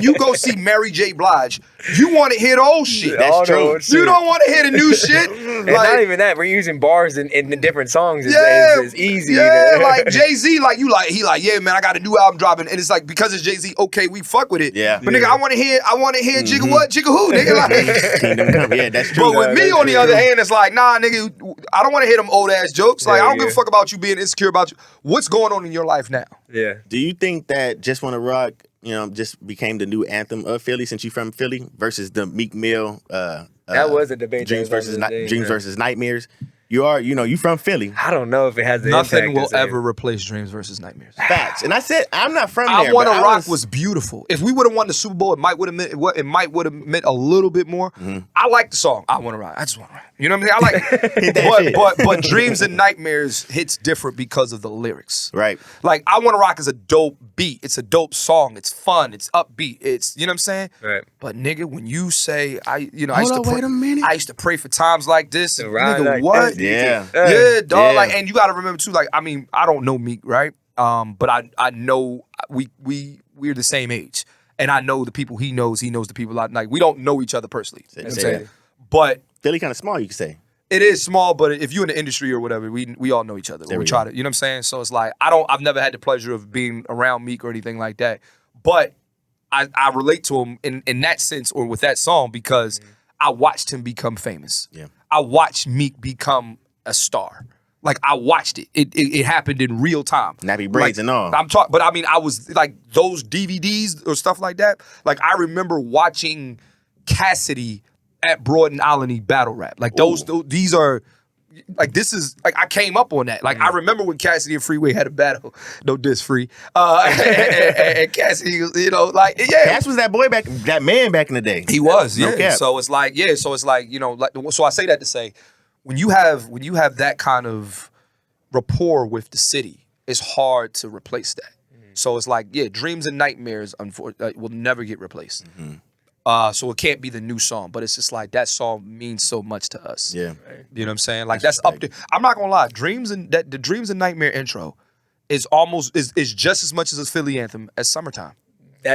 you go see Mary J. Blige, you want to hear the old shit. That's true. You don't want to hear the new shit. It's not even that. We're using bars in the different songs. It's easy. Yeah, like Jay-Z, he yeah, man, I got a new album dropping, and it's like because it's Jay-Z, okay, we fuck with it. Yeah. But nigga, I want to hear Jigga what, Jigga who, nigga. Like, Kingdom Come. Yeah, that's true. But with me, on the other hand, it's like, nah, nigga, I don't want to hear them old ass jokes. Like, I don't give a fuck about you being insecure about you. What's going on in your life now? Yeah. Do you think that Just Wanna Rock, just became the new anthem of Philly since you're from Philly versus the Meek Mill? That was a debate. Dreams versus Nightmares. You from Philly. I don't know if it has the Nothing impact will ever replace Dreams versus Nightmares. Facts. And I said I'm not from there. I Wanna Rock was beautiful. If we would have won the Super Bowl, it might would have meant a little bit more. I like the song. I Wanna Rock. I just wanna rock. You know what I mean? I like but Dreams and Nightmares hits different because of the lyrics. Right. Like I Wanna Rock is a dope beat. It's a dope song. It's fun. It's upbeat. It's you know what I'm saying? Right. But nigga, when you say I used to pray for times like this. Nigga, like what? Yeah. Yeah, dog. Yeah. Like, and you gotta remember too, like, I mean, I don't know Meek, right? But I know we're the same age. And I know the people he knows the people I like. We don't know each other personally. You know what I'm saying? But Philly kind of small, you could say. It is small, but if you're in the industry or whatever, we all know each other. We try to, you know what I'm saying? So it's like, I've never had the pleasure of being around Meek or anything like that. But I relate to him in that sense or with that song because I watched him become famous. Yeah. I watched Meek become a star. Like I watched it. It happened in real time. Nappy braids and all. But I mean, I was like those DVDs or stuff like that. Like I remember watching Cassidy at Broad and Alany battle rap. Like these are like this is like I came up on that. Like I remember when Cassidy and Freeway had a battle. No diss free. And Cassidy, you know, like yeah. Cass was that man back in the day. He was, No yeah. cap. So it's like, you know, like so I say that to say when you have that kind of rapport with the city, it's hard to replace that. So it's like, yeah, Dreams and Nightmares will never get replaced. So it can't be the new song, but it's just like that song means so much to us. Yeah. You know what I'm saying? Like that's up there. I'm not gonna lie, the Dreams and Nightmare intro is just as much as a Philly anthem as Summertime.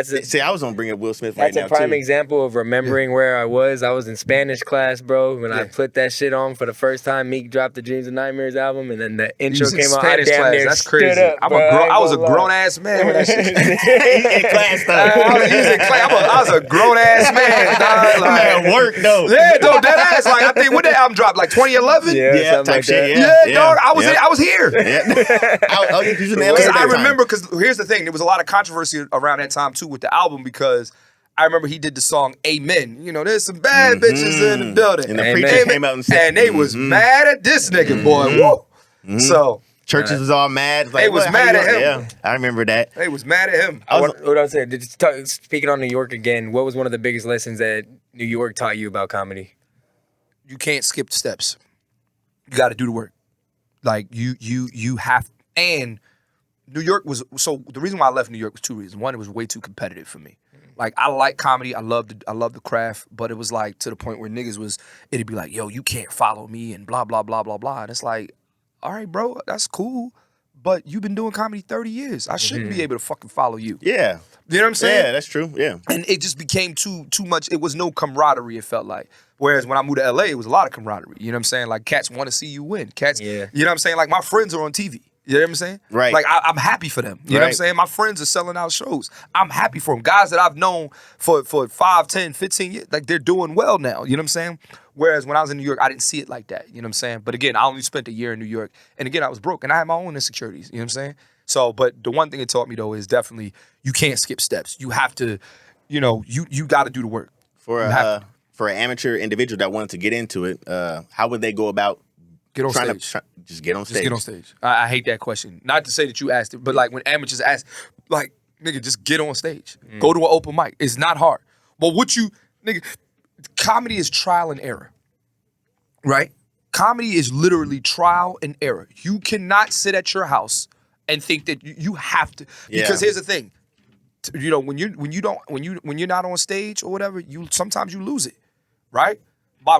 See, I was gonna bring up Will Smith right now. That's a prime too. example of remembering where I was. I was in Spanish class, bro, when I put that shit on for the first time. Meek dropped the Dreams and Nightmares album, and then the intro came out. I damn near That's stood crazy. up, I was a grown ass man when that shit. In class though. I was a grown ass man. Dog. Like, Man, work though. yeah, though, that ass. Like I think when that album dropped, like 2011. Yeah, something type like shit. that. Yeah, dog. I was here. Yeah. You was in LA Because at I that time. remember, because here's the thing, there was a lot of controversy around that time too with the album because I remember he did the song Amen. You know, there's some bad bitches in the building. And the Amen. preacher came out and said, and they was mad at this nigga, boy. Woo. So churches was all mad. Like, They was how mad you at doing? him. Yeah, I remember that. they was mad at him. What I was saying, speaking on New York again, what was one of the biggest lessons that New York taught you about comedy? You can't skip steps. You got to do the work. Like you have, and New York was, so the reason why I left New York was two reasons. One, it was way too competitive for me. Like I like comedy, I love the craft, but it was like to the point where it'd be like, yo, you can't follow me and blah blah blah blah blah. And it's like, all right, bro, that's cool, but you've been doing comedy 30 years. I shouldn't be able to fucking follow you. Yeah. You know what I'm saying? Yeah, that's true. Yeah. And it just became too much. It was no camaraderie, it felt like. Whereas when I moved to LA, it was a lot of camaraderie. You know what I'm saying? Like cats want to see you win. Cats, you know what I'm saying? Like my friends are on TV. You know what I'm saying? Right. Like I'm happy for them. You know what I'm saying? My friends are selling out shows. I'm happy for them. Guys that I've known for 5, 10, 15 years, like they're doing well now. You know what I'm saying? Whereas when I was in New York, I didn't see it like that. You know what I'm saying? But again, I only spent a year in New York. And again, I was broke and I had my own insecurities. You know what I'm saying? So, but the one thing it taught me though is definitely you can't skip steps. You have to, you know, you got to do the work. For an amateur individual that wanted to get into it, how would they go about Get on trying stage. to just get on stage? Just get on stage. I hate that question. Not to say that you asked it, but like when amateurs ask, like, nigga, just get on stage. Go to an open mic. It's not hard. But nigga, comedy is trial and error, right? Comedy is literally trial and error. You cannot sit at your house and think that you have to. Because here's the thing, you know, when you're not on stage or whatever, sometimes you lose it, right?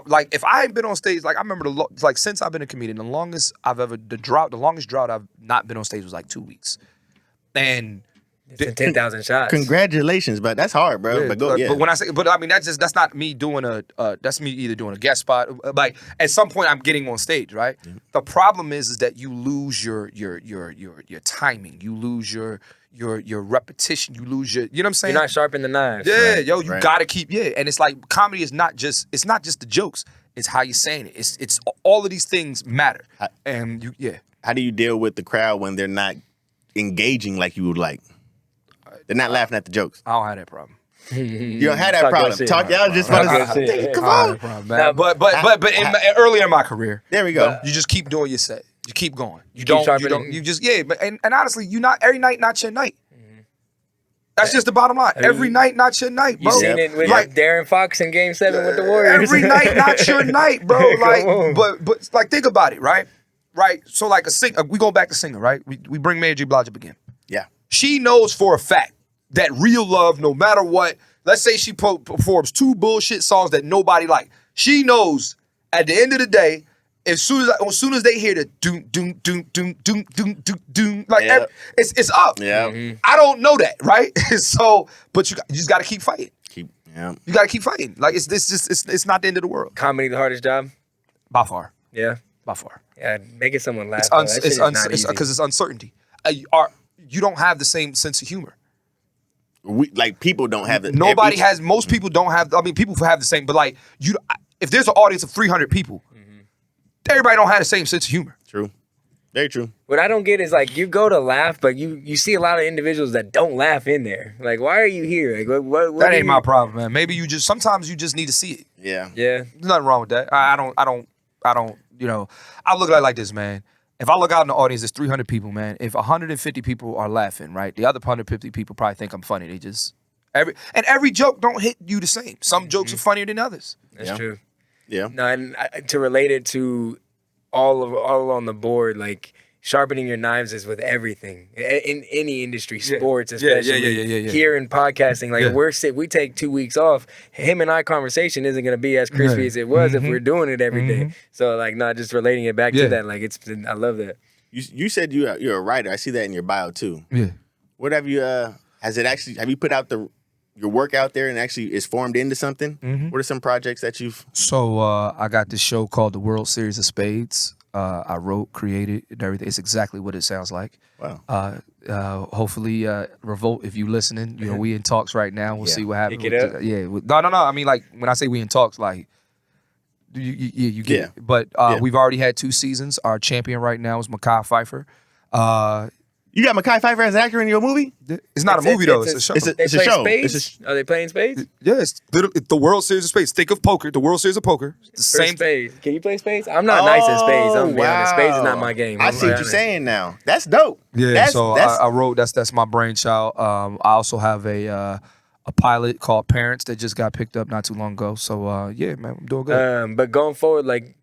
Like if I ain't been on stage, like I remember since I've been a comedian, the longest drought I've not been on stage was like 2 weeks, and It's 10,000 shots. Congratulations, but that's hard, bro. yeah, but when I say, but I mean that's not me doing that's me either doing a guest spot. Like at some point I'm getting on stage, right? The problem is that you lose your timing, you lose your repetition, you lose you know what I'm saying? You're not sharpening the knives. Yeah, right? yo, you gotta keep, and it's like comedy is not just the jokes, it's how you're saying it. It's all of these things matter. And how do you deal with the crowd when they're not engaging like you would like? They're not laughing at the jokes. I don't have that problem. You don't have that problem. I was just about to say, come I don't on. have that problem, man. But earlier in my career, There we go. you just keep doing your set. You keep going. You keep don't. sharpening. You just but and honestly, you not every night, not your night. That's just the bottom line. Every night, not your night, bro. You seen it with like Darren Fox in Game 7 with the Warriors. every night, not your night, bro. Like, on. but like, think about it, right? Right. So like we go back to singer, right? We bring Mary J. Blige up again. Yeah. She knows for a fact that real love, no matter what, let's say she performs 2 bullshit songs that nobody like. She knows at the end of the day, as soon as they hear the doom doom doom doom doom doom doom doom, like it's up. Yeah. I don't know that, right? So, but you just got to keep fighting. You got to keep fighting. Like it's not the end of the world Comedy the hardest job? by far. Yeah. By far. Yeah, making someone laugh. It's because it's uncertainty. You don't have the same sense of humor. People don't have it. Most people don't have. I mean, people have the same, but like if there's an audience of 300 people, everybody don't have the same sense of humor. True. Very true. What I don't get is like you go to laugh, but you see a lot of individuals that don't laugh in there. Like, why are you here? Like, what that ain't my problem, man. Maybe sometimes you just need to see it. Yeah. Yeah. There's nothing wrong with that. I don't. You know, I look at it like this, man. If I look out in the audience, there's 300 people, man. If 150 people are laughing, right, the other 150 people probably think I'm funny. They just every joke don't hit you the same. Some jokes are funnier than others. That's true. Yeah. No, and to relate it to all on the board, like sharpening your knives is with everything in any industry, sports especially. Here in podcasting, like we take 2 weeks off. Him and I conversation isn't gonna be as crispy as it was if we're doing it every day. So like, not just relating it back to that. Like I love that. You said you're a writer. I see that in your bio too. Yeah. What have you? Have you put out your work out there and actually is formed into something? What are some projects that you've? So I got this show called The World Series of Spades. I wrote, created, and everything. It's exactly what it sounds like. Wow. Hopefully, Revolt, if you listening, you know, we in talks right now. We'll see what happens. Pick it up. No. I mean, like, when I say we in talks, like, you get it. But we've already had 2 seasons. Our champion right now is Mekhi Phifer. You got Mekhi Phifer as an actor in your movie? It's not a movie, though. It's a show. It's a show. Are they playing spades? Yeah, it's the World Series of Spades. Think of poker. The World Series of Poker. It's the same spades. Can you play spades? I'm not nice at spades. I'm gonna be honest. Spades is not my game. I see what you're saying now. That's dope. Yeah, I wrote. That's my brainchild. I also have a pilot called Parents that just got picked up not too long ago. So yeah, man, I'm doing good. But going forward, like,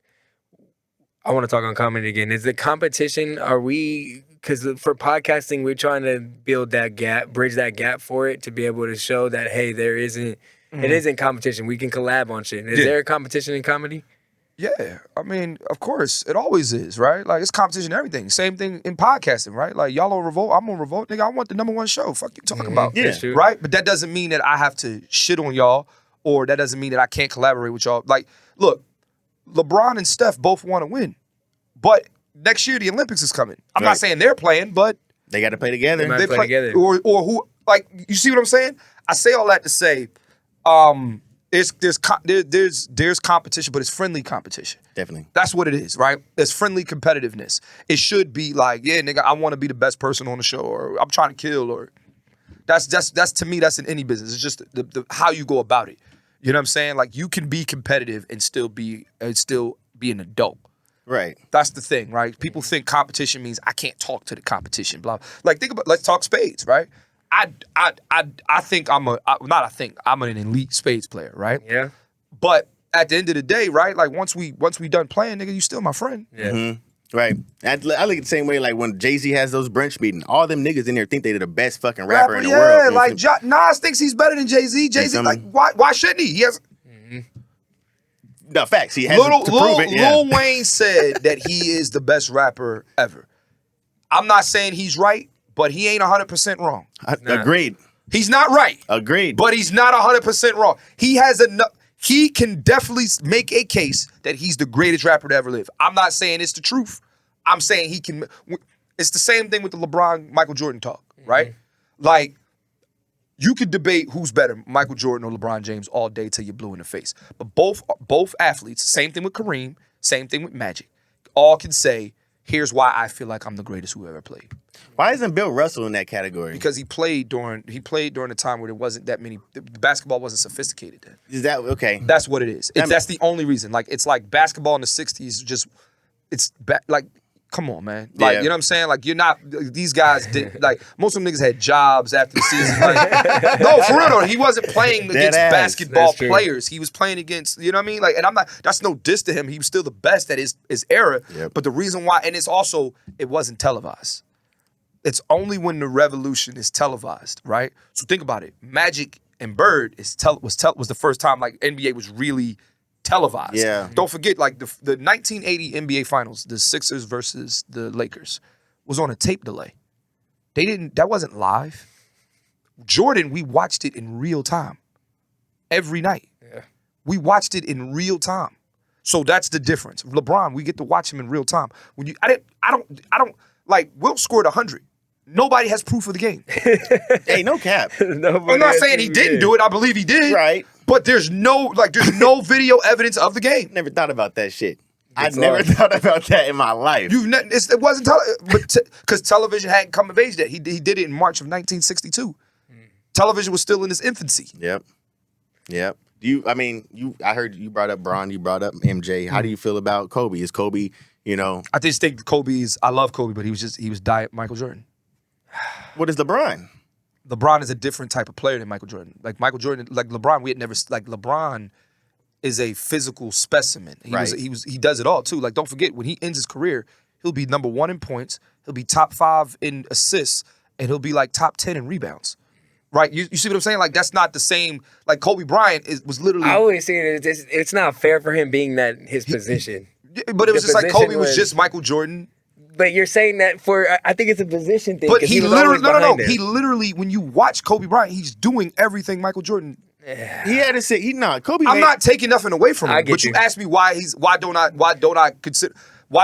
I want to talk on comedy again. Is the competition? Because for podcasting, we're trying to build that gap, bridge that gap for it to be able to show that, hey, there isn't, it isn't competition. We can collab on shit. Is there a competition in comedy? Yeah, I mean, of course, it always is, right? Like, it's competition in everything. Same thing in podcasting, right? Like, y'all on Revolt, I'm on Revolt. Nigga, I want the #1 show. Fuck you talking about. Yeah, right? But that doesn't mean that I have to shit on y'all, or that doesn't mean that I can't collaborate with y'all. Like, look, LeBron and Steph both want to win. But next year, the Olympics is coming. I'm not saying they're playing, but they got to play together. They play together. Or who, like, you see what I'm saying? I say all that to say, there's competition, but it's friendly competition. Definitely. That's what it is, right? There's friendly competitiveness. It should be like, yeah, nigga, I want to be the best person on the show, or I'm trying to kill, or that's to me, that's in any business. It's just the how you go about it. You know what I'm saying? Like, you can be competitive and still be an adult. Right. That's the thing, right? People think competition means I can't talk to the competition. Blah. Like, think about, let's talk spades, right? I think I'm an elite spades player, right? Yeah. But at the end of the day, right? Like, once we done playing, nigga, you still my friend. Yeah. Mm-hmm. Right. I look at the same way, like when Jay-Z has those brunch meetings, all them niggas in there think they're the best fucking rapper in the world. Yeah, like Nas thinks he's better than Jay-Z. Jay-Z, like, why shouldn't he? He has. No, facts. He has to prove it. Yeah. Lil Wayne said that he is the best rapper ever. I'm not saying he's right, but he ain't 100% wrong. Agreed. He's not right. Agreed. But he's not 100% wrong. He has enough. He can definitely make a case that he's the greatest rapper to ever live. I'm not saying it's the truth. I'm saying he can. It's the same thing with the LeBron, Michael Jordan talk, right? Like, you could debate who's better, Michael Jordan or LeBron James, all day till you're blue in the face. But both athletes, same thing with Kareem, same thing with Magic, all can say, here's why I feel like I'm the greatest who ever played. Why isn't Bill Russell in that category? Because he played during a time where there wasn't that many. The basketball wasn't sophisticated then. Is that okay? That's what it is. That's the only reason. Like, it's like basketball in the '60s. Just like. Come on, man. Like, you know what I'm saying? Like, you're not, these guys did, like, most of them niggas had jobs after the season. Like, no, for real though. He wasn't playing against basketball players. He was playing against, you know what I mean? Like, and that's no diss to him. He was still the best at his era. Yep. But the reason why, and it's also, it wasn't televised. It's only when the revolution is televised, right? So think about it. Magic and Bird was the first time, like, NBA was really televised. Yeah. Don't forget, like, the 1980 NBA Finals, the Sixers versus the Lakers, was on a tape delay. That wasn't live. Jordan, we watched it in real time. Every night. Yeah. We watched it in real time. So that's the difference. LeBron, we get to watch him in real time. When I don't like Wilt scored 100. Nobody has proof of the game. Hey, no cap. I'm not saying he didn't do it. I believe he did. Right. But there's no video evidence of the game. Never thought about that shit. I never thought about that in my life. It wasn't because television hadn't come of age yet. He did it in March of 1962. Television was still in its infancy. Yep. I heard you brought up Bron, you brought up MJ. How do you feel about Kobe? Is Kobe, I just think I love Kobe, but he was diet Michael Jordan. What is LeBron? LeBron is a different type of player than Michael Jordan. Like Michael Jordan, like LeBron, LeBron is a physical specimen. He does it all too. Like, don't forget, when he ends his career, he'll be number 1 in points, he'll be top 5 in assists, and he'll be like top 10 in rebounds. Right? You see what I'm saying? Like, that's not the same. Like, Kobe Bryant was literally. I always say it's not fair for him being that his position. But it was just like Kobe was just Michael Jordan. But you're saying that I think it's a position thing. But he literally, he literally, when you watch Kobe Bryant, he's doing everything Michael Jordan. He had to say Kobe. I'm not taking nothing away from him. But you asked me why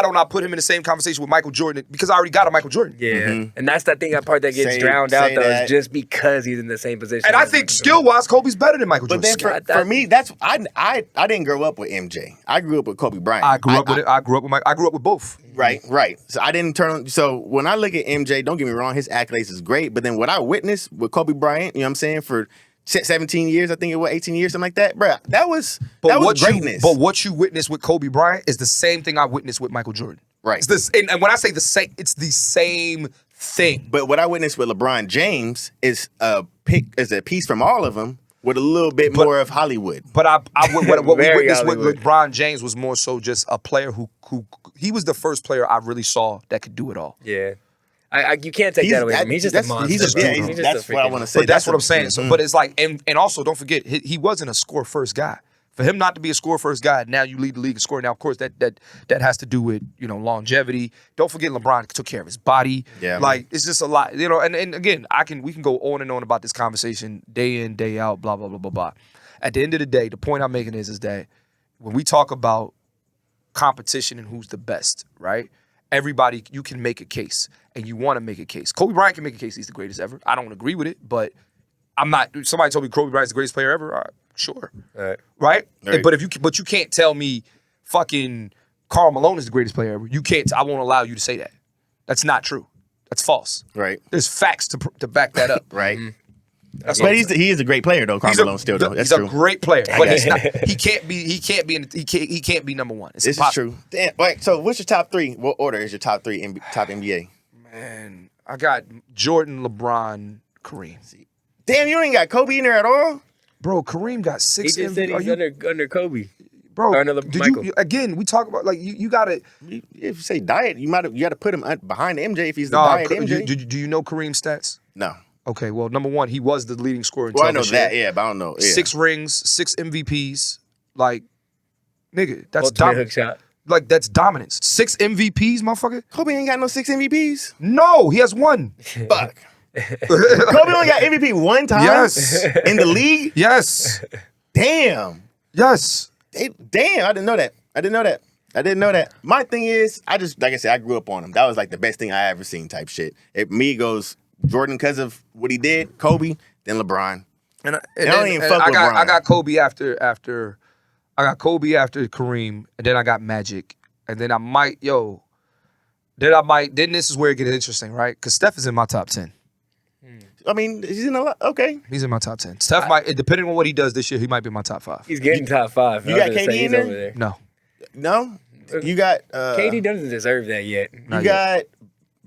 don't I put him in the same conversation with Michael Jordan? Because I already got a Michael Jordan. Yeah, and that's the thing. That part that gets drowned out though is just because he's in the same position. And I think skill-wise, Kobe's better than Michael Jordan. But then for me, that's I didn't grow up with MJ. I grew up with Kobe Bryant. I grew up with both. Right. So I didn't turn. So when I look at MJ, don't get me wrong, his accolades is great. But then what I witnessed with Kobe Bryant, you know what I'm saying, for 17 years, I think it was 18 years, something like that, bro. That was greatness. But what you witnessed with Kobe Bryant is the same thing I witnessed with Michael Jordan. Right. And when I say the same, it's the same thing. But what I witnessed with LeBron James is a piece from all of them with a little bit more of Hollywood. But what we witnessed with LeBron James was more so just a player who he was the first player I really saw that could do it all. Yeah. You can't take that away from him. He's just a monster. That's what I want to say. But that's what I'm saying. So, but it's like, and also don't forget, he wasn't a score first guy. For him not to be a score first guy, now you lead the league in scoring. Now, of course, that has to do with longevity. Don't forget, LeBron took care of his body. Yeah, like it's just a lot. And again, we can go on and on about this conversation day in, day out, blah blah blah blah blah. At the end of the day, the point I'm making is that when we talk about competition and who's the best, right? Everybody, you can make a case, and you want to make a case. Kobe Bryant can make a case he's the greatest ever. I don't agree with it, but I'm not. Somebody told me Kobe Bryant's the greatest player ever. All right, sure, right? But you can't tell me fucking Karl Malone is the greatest player ever. You can't. I won't allow you to say that. That's not true. That's false. Right. There's facts to back that up. Right. But he is a great player though. Karl Malone still though. That's he's true. a great player, but he's not. He can't be number one. It's impossible. Is true. Damn. Wait. So what's your top 3? What order is your top 3 top NBA? Man, I got Jordan, LeBron, Kareem. Damn, you ain't got Kobe in there at all. Bro, Kareem got 6 He just said he's under Kobe. Bro, or under Michael. Again, we talk about you gotta. If you say diet, you got to put him behind MJ if he's the diet MJ. Do you know Kareem's stats? No. Okay, well, number 1, he was the leading scorer in I know that, yeah, but I don't know. Yeah. 6 rings, 6 MVPs. Like, nigga, that's dominance. Like, that's dominance. 6 MVPs, motherfucker? Kobe ain't got no 6 MVPs. No, he has 1. Fuck. Kobe only got MVP 1 time? Yes. In the league? Yes. Damn. Yes. Damn, I didn't know that. My thing is, like I said, I grew up on him. That was like the best thing I ever seen type shit. Me goes Jordan because of what he did, Kobe, then LeBron. I got Kobe after Kareem, and then I got Magic, and then then this is where it gets interesting, right? Because Steph is in my top 10. I mean, he's in a lot. Okay. He's in my top 10. Steph depending on what he does this year, he might be in my top 5. He's getting top 5. You got KD in there? No. No? You got... KD doesn't deserve that yet. You got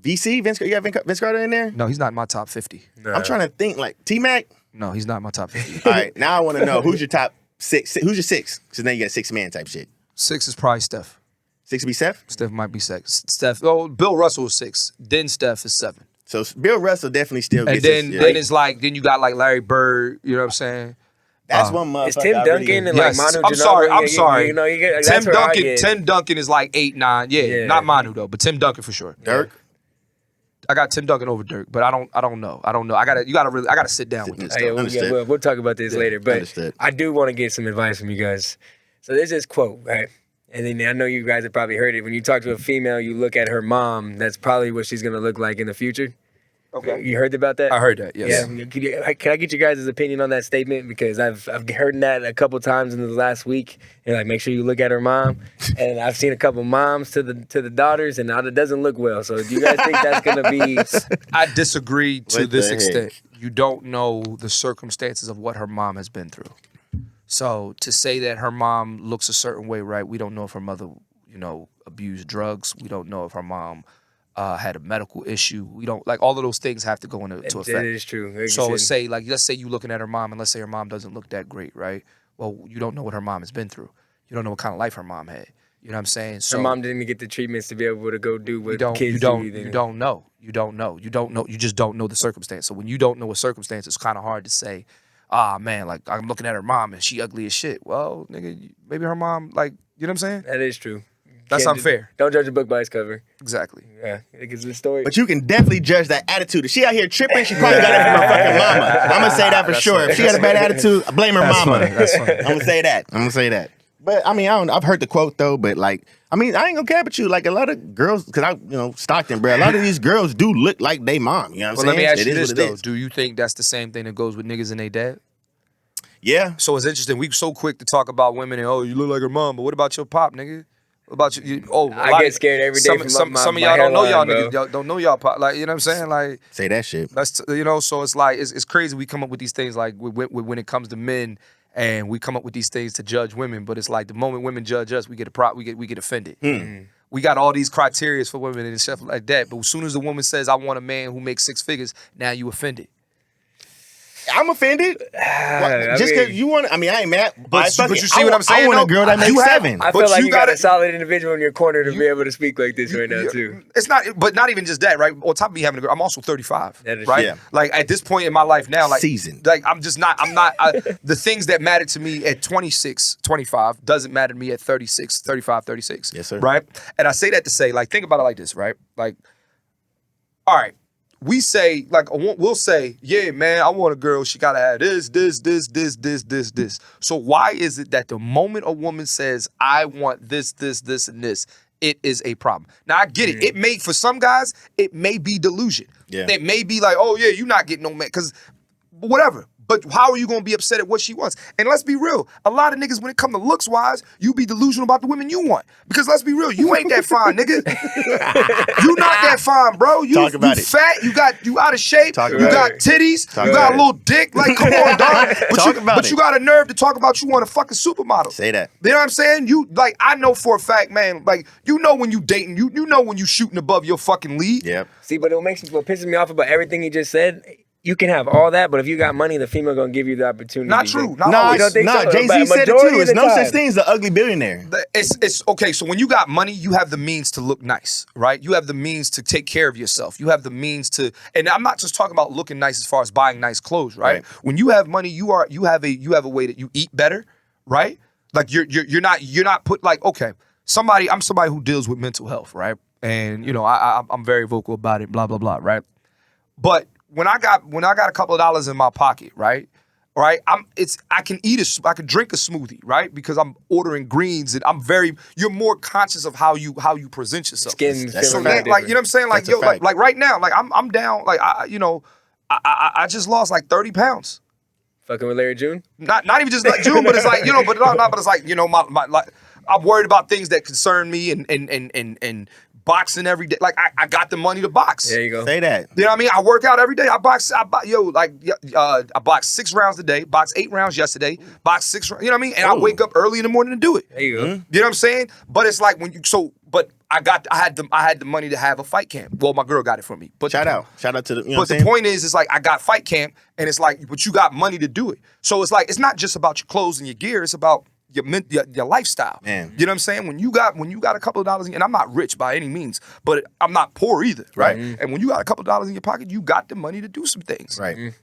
VC? You got Vince Carter in there? No, he's not in my top 50. No. I'm trying to think, like, T-Mac? No, he's not in my top 50. All right, now I want to know, who's your top 6? Who's your 6? Because now you got 6-man type shit. 6 is probably Steph. 6 would be Steph? Steph might be 6. Bill Russell is 6. Then Steph is 7. So Bill Russell definitely still gets then it's like, then you got like Larry Bird, you know what I'm saying? That's one motherfucker. It's Tim Duncan and like Manu Ginobili. I'm sorry. Tim Duncan is like 8, 9. Yeah, not Manu though, but Tim Duncan for sure. Dirk? I got Tim Duncan over Dirk, but I don't know. I gotta sit down with this. We'll talk about this later, but Understood. I do want to get some advice from you guys. So there's this quote, right? And then I know you guys have probably heard it. When you talk to a female, you look at her mom. That's probably what she's gonna look like in the future. Okay. You heard about that? I heard that, yes. Yeah. Can I get your guys' opinion on that statement? Because I've heard that a couple times in the last week. And like, make sure you look at her mom. And I've seen a couple moms to the daughters, and it doesn't look well. So do you guys think that's gonna be? I disagree to What this the extent. heck? You don't know the circumstances of what her mom has been through. So to say that her mom looks a certain way, right? We don't know if her mother, abused drugs. We don't know if her mom had a medical issue. We don't all of those things have to go into effect. That is true. So let's say you looking at her mom, and let's say her mom doesn't look that great, right? Well, you don't know what her mom has been through. You don't know what kind of life her mom had. You know what I'm saying? So her mom didn't even get the treatments to be able to go do what kids you do. don't know. You just don't know the circumstance. So when you don't know a circumstance, it's kind of hard to say, man, like I'm looking at her mom and she ugly as shit. Well, nigga, maybe her mom, you know what I'm saying? That is true. That's unfair. Don't judge a book by its cover. Exactly. Yeah, because the story. But you can definitely judge that attitude. If she out here tripping, she probably got it from her fucking mama. I'm gonna say that for sure. funny. If she had a bad attitude, I blame her mama. That's funny. I'm gonna say that. But I mean, I've heard the quote though. But I ain't gonna cap at you. Like a lot of girls, because Stockton, bro. A lot of these girls do look like they mom. You know what I'm saying? Let me ask you It is this what it though: is. do you think that's the same thing that goes with niggas and they dad? Yeah. So it's interesting. We so quick to talk about women and you look like her mom, but what about your pop, nigga? What about you? I get scared every day from some of my y'all don't know y'all hairline, niggas. Y'all don't know y'all pop. Like, you know what I'm saying? Like, Say that shit. that's so it's like it's crazy. We come up with these things like when it comes to men, and we come up with these things to judge women. But it's like the moment women judge us, we get offended. We got all these criteria for women and stuff like that. But as soon as the woman says, "I want a man who makes 6 figures," now you offended. I'm offended. Just because you want, I ain't mad. But you see what I'm saying? I want a girl that makes 7. I feel like you got a solid individual in your corner to be able to speak like this right now too. It's not even just that, right? On top of me having a girl, I'm also 35, That is right? Yeah. Like at this point in my life now, Seasoned. I'm not, the things that matter to me at 26, 25 doesn't matter to me at 36, 35, 36. Yes, sir. Right? And I say that to say, think about it like this, right? Like, all right. We say, we'll say, yeah, man, I want a girl. She gotta have this. So why is it that the moment a woman says, I want this, and this, it is a problem? Now I get it. It may, for some guys, it may be delusion. Yeah. It may be like, oh yeah, you're not getting no man, because whatever. But how are you gonna be upset at what she wants? And let's be real, a lot of niggas, when it come to looks wise, you be delusional about the women you want. Because let's be real, you ain't that fine, nigga. You not that fine, bro. You fat, you out of shape, you got titties, you got a little dick. Like, come on, dog. But you got a nerve to talk about you want a fucking supermodel. Say that. You know what I'm saying? I know for a fact, man, when you dating, you know when you shooting above your fucking league. Yep. See, but what pisses me off about everything he just said, you can have all that, but if you got money, the female gonna give you the opportunity. Not true. No, you don't think so? Jay-Z said it too. There's no such thing as the ugly billionaire. It's okay. So when you got money, you have the means to look nice, right? You have the means to take care of yourself. You have the means to, and I'm not just talking about looking nice as far as buying nice clothes, right? When you have money, you have a way that you eat better, right? Like you're not put okay. I'm somebody who deals with mental health, right? And I'm very vocal about it, blah blah blah, right? But when I got a couple of dollars in my pocket, right? I can drink a smoothie, right? Because I'm ordering greens and you're more conscious of how you present yourself. So then, you know what I'm saying? Like, like right now, I'm down, I just lost 30 pounds. Fucking with Larry June? Not even just June, but it's I'm worried about things that concern me and boxing every day. I got the money to box. There you go. Say that. You know what I mean? I work out every day. I box 6 rounds a day, box 8 rounds yesterday, box 6 rounds, you know what I mean? And I wake up early in the morning to do it. There you go. You know what I'm saying? But it's like but I had the money to have a fight camp. Well, my girl got it for me. But Shout out to the, you know but the point is I got fight camp, and it's but you got money to do it. So it's it's not just about your clothes and your gear, it's about your lifestyle. Man. You know what I'm saying? When you got a couple of dollars, and I'm not rich by any means, but I'm not poor either, right? And when you got a couple of dollars in your pocket, you got the money to do some things. Right.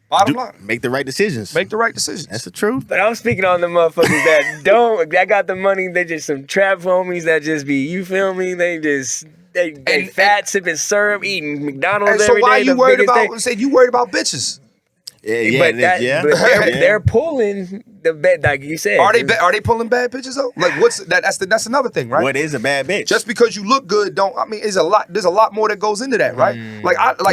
Bottom line. Make the right decisions. Make the right decisions. That's the truth. But I'm speaking on the motherfuckers that got the money. They just some trap homies that just be, you feel me? They fat, sipping syrup, eating McDonald's every day. So why you worried about bitches? but they're pulling the bed, like you said. Are they pulling bad bitches though? Like what's that? That's another thing, right? What is a bad bitch? Just because you look good, there's a lot more that goes into that, right?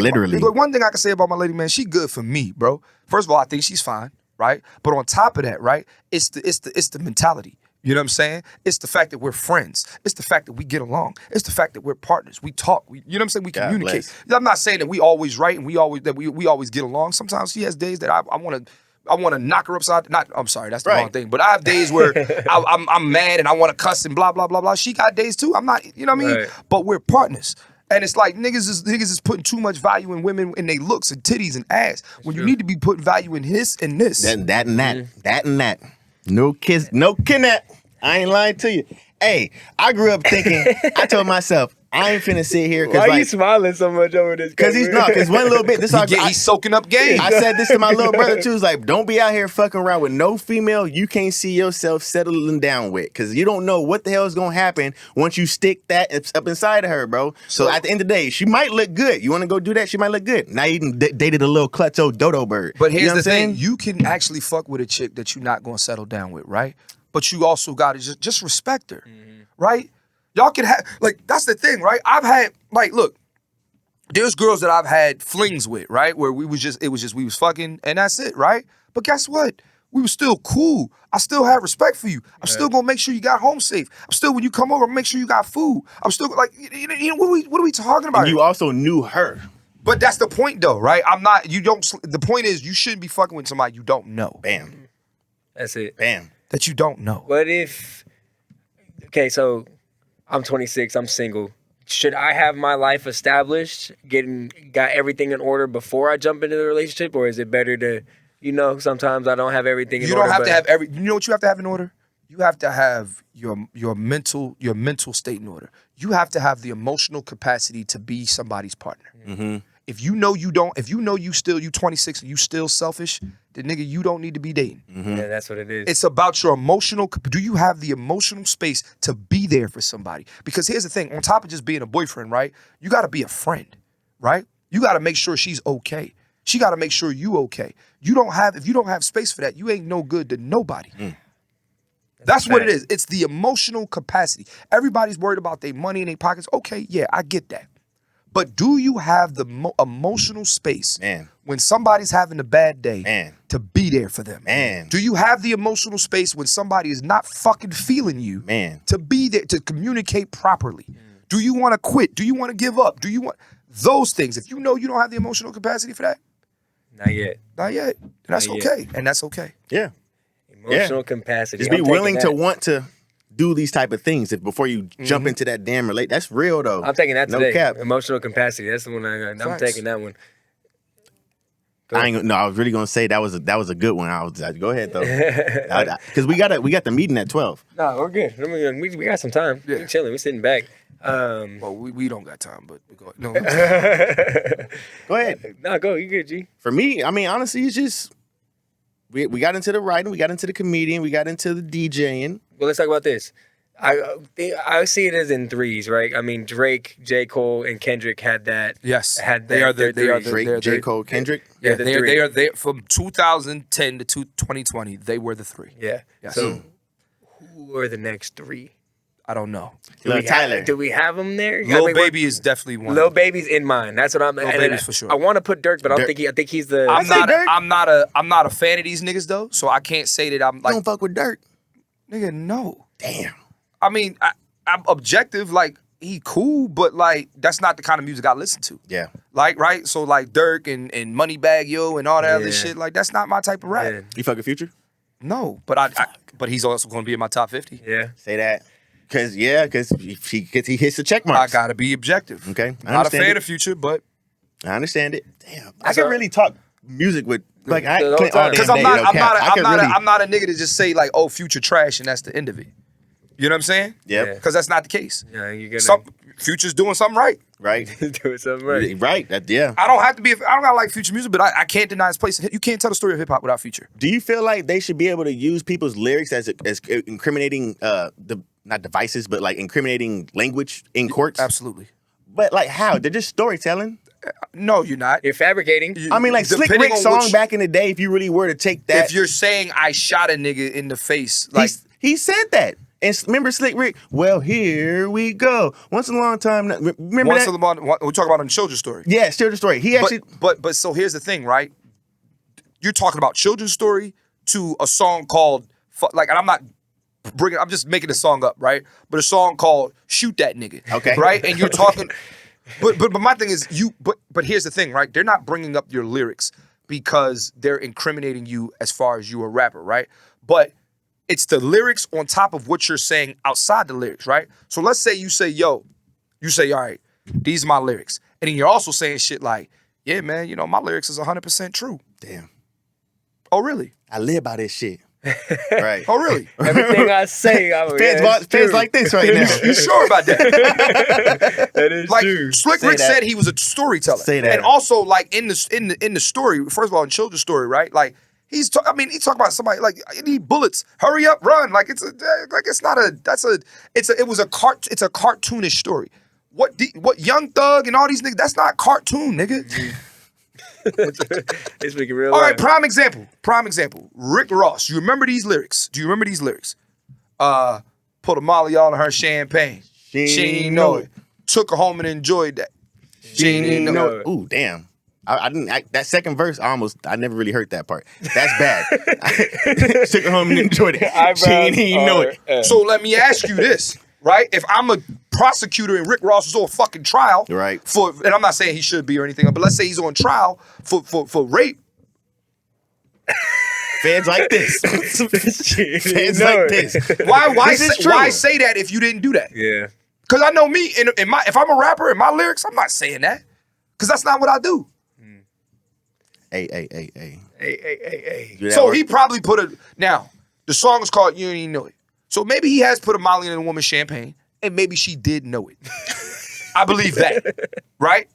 Literally. The one thing I can say about my lady, man, she good for me, bro. First of all, I think she's fine, right? But on top of that, right, it's the mentality. You know what I'm saying? It's the fact that we're friends. It's the fact that we get along. It's the fact that we're partners. We talk. You know what I'm saying? We communicate. I'm not saying that we always right and we always get along. Sometimes she has days that I want to knock her upside. I'm sorry, that's the wrong thing. But I have days where I'm mad and I want to cuss and blah blah blah blah. She got days too. I'm not. You know what I mean? Right. But we're partners. And it's like niggas is putting too much value in women and they looks and titties and ass when you need to be putting value in this and this. That and that. That and that. No kiss, no kidnap. I ain't lying to you. Hey, I grew up thinking, I told myself, I ain't finna sit here. Why are you smiling so much over this? Because one little bit, he's soaking up game. I said this to my little brother too. It's like, don't be out here fucking around with no female you can't see yourself settling down with. Because you don't know what the hell is going to happen once you stick that up inside of her, bro. So at the end of the day, she might look good. You want to go do that? She might look good. Now you even dated a little clutcho dodo bird. But here's the thing. You can actually fuck with a chick that you're not going to settle down with, right? But you also got to just respect her, right? Y'all can have, that's the thing, right? I've had, look, there's girls that I've had flings with, right? Where we was fucking and that's it, right? But guess what? We were still cool. I still have respect for you. I'm still gonna make sure you got home safe. I'm still, when you come over, make sure you got food. I'm still what are we talking about? And you also knew her. But that's the point though, right? The point is you shouldn't be fucking with somebody you don't know. Bam. That's it. Bam. That you don't know. What if, so I'm 26, I'm single. Should I have my life established, got everything in order before I jump into the relationship? Or is it better to, sometimes I don't have everything in order. You don't have to have you know what you have to have in order? You have to have your mental state in order. You have to have the emotional capacity to be somebody's partner. Mm-hmm. If you know you 26 and you still selfish, then nigga, you don't need to be dating. Mm-hmm. Yeah, that's what it is. It's about your do you have the emotional space to be there for somebody? Because here's the thing, on top of just being a boyfriend, right? You gotta be a friend, right? You gotta make sure she's okay. She gotta make sure you okay. If you don't have space for that, you ain't no good to nobody. That's what it is. It's the emotional capacity. Everybody's worried about their money in their pockets. Okay, yeah, I get that. But do you have the emotional space when somebody's having a bad day to be there for them? Do you have the emotional space when somebody is not fucking feeling you to be there, to communicate properly? Do you want to quit? Do you want to give up? Do you want those things? If you know you don't have the emotional capacity for that, not yet. And that's okay. And that's okay. Yeah. Emotional capacity. Just be willing to want to do these type of things before you jump into that damn relate. That's real though. I'm taking that today. No cap. Emotional capacity. That's the one I'm taking that one. I was really gonna say that was a good one. I was go ahead though, because we got the meeting at 12. No, we're good. We got some time. We're chilling. We're sitting back. Well, we don't got time, but we go. No, go ahead. No, go. You good, G? For me, I mean, honestly, it's just we got into the writing, we got into the comedian, we got into the DJing. Well, let's talk about this. I see it as in threes, right? I mean, Drake, J. Cole, and Kendrick had that. Yes, they are Drake, J. Cole, Kendrick. Yeah, they are from 2010 to 2020. They were the three. Yeah. Yes. So, who are the next three? I don't know. Tyler. Do we have him there? Lil Baby is definitely one. Lil Baby's in mine. That's what I'm. Lil Baby's for sure. I want to put Dirk, but I think he's the. I'm not a fan of these niggas though, so I can't say that I'm like. Don't fuck with Dirk, nigga. No. Damn. I mean, I'm objective. Like he cool, but like that's not the kind of music I listen to. Yeah. Like right, so like Dirk and Moneybagg Yo and all that other shit. Like that's not my type of rap. Yeah. You fucking Future? No, but but he's also going to be in my top 50. Yeah. Say that. Because he hits the check marks. I gotta be objective. Okay, Not a fan of Future, but I understand it. Damn, I can really talk music with like because I'm not a nigga to just say like, oh, Future trash and that's the end of it. You know what I'm saying? Yeah. Because that's not the case. Yeah, you gonna Future's doing something right. Right. doing something right. Right. Yeah. I don't gotta like Future music, but I can't deny its place. You can't tell the story of hip hop without Future. Do you feel like they should be able to use people's lyrics as incriminating not devices, but like incriminating language in courts? Absolutely. But like how? They're just storytelling. No, you're not. You're fabricating. I mean, like Slick Depending Rick's on song back in the day, if you really were to take that. If you're saying I shot a nigga in the face, like he said that. And remember Slick Rick? Well, here we go. Once in a long time. Remember once that? we talk about in Children's Story. Yeah, Children's Story. He actually. But so here's the thing, right? You're talking about Children's Story to a song called like, and I'm just making a song up, right? But a song called "Shoot That Nigga." Okay. Right, and you're talking. But my thing is But here's the thing, right? They're not bringing up your lyrics because they're incriminating you as far as you a rapper, right? But it's the lyrics on top of what you're saying outside the lyrics, right? So let's say you say, all right, these are my lyrics. And then you're also saying shit like, yeah, man, you know, my lyrics is 100% true. Damn. Oh, really? I live by this shit. Right. Oh, really? Everything I say, fans like this right now. You sure about that? That is like, true. Slick Rick said he was a storyteller. Say that. And also, like, in the story, first of all, in Children's Story, right? Like, he's talking about somebody like, I need bullets, hurry up, run. Like it's a cartoonish story. What Young Thug and all these niggas, that's not cartoon, nigga. It's making real. All right, prime example. Rick Ross. You remember these lyrics? Do you remember these lyrics? Put a molly all in her champagne. She ain't know it. Took her home and enjoyed that. She ain't know it. Ooh, damn. I didn't. That second verse, I never really heard that part. That's bad. Took her home and enjoyed it. She ain't even know it. So let me ask you this, right? If I'm a prosecutor and Rick Ross is on fucking trial, right? And I'm not saying he should be or anything, but let's say he's on trial for rape. Fans like this. Fans like this. Why say that if you didn't do that? Yeah. Because I know me, if I'm a rapper in my lyrics, I'm not saying that. Because that's not what I do. Hey. So he probably now, the song is called You Ain't Even Know It. So maybe he has put a molly in a woman's champagne, and maybe she did know it. I believe that, right?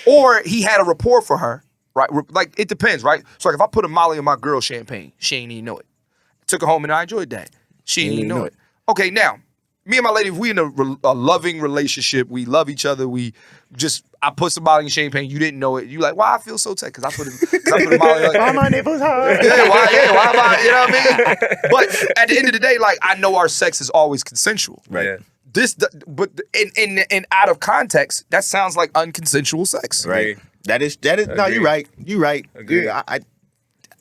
Or he had a rapport for her, right? Like, it depends, right? So like if I put a molly in my girl's champagne, she ain't even know it. Took her home and I enjoyed that. She ain't even know it. Okay, now, me and my lady, if we in a loving relationship, we love each other, I put somebody in champagne, you didn't know it. You like, why I feel so tight? Because I put a molly like, why my nipples hard? Why am I, you know what I mean? But at the end of the day, like, I know our sex is always consensual. Right. Yeah. But in out of context, that sounds like unconsensual sex. Right. That is. No, you're right. You're right. Agreed. I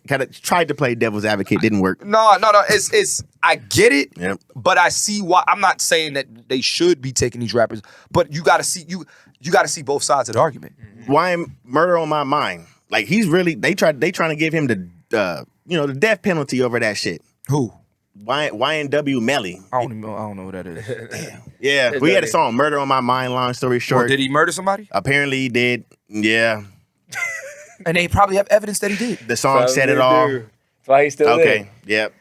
kind of tried to play devil's advocate, didn't work. No. It's I get it, Yep. but I see why. I'm not saying that they should be taking these rappers, but you got to see you got to see both sides of the argument. Why am Murder on My Mind? Like he's really they trying to give him the the death penalty over that shit. Who? YNW Melly. I don't know what that is. Damn. Yeah, we had a song "Murder on My Mind." Long story short, Well, did he murder somebody? Apparently he did. Yeah, and they probably have evidence that he did. the song said it all. That's why he's still Okay. Yep.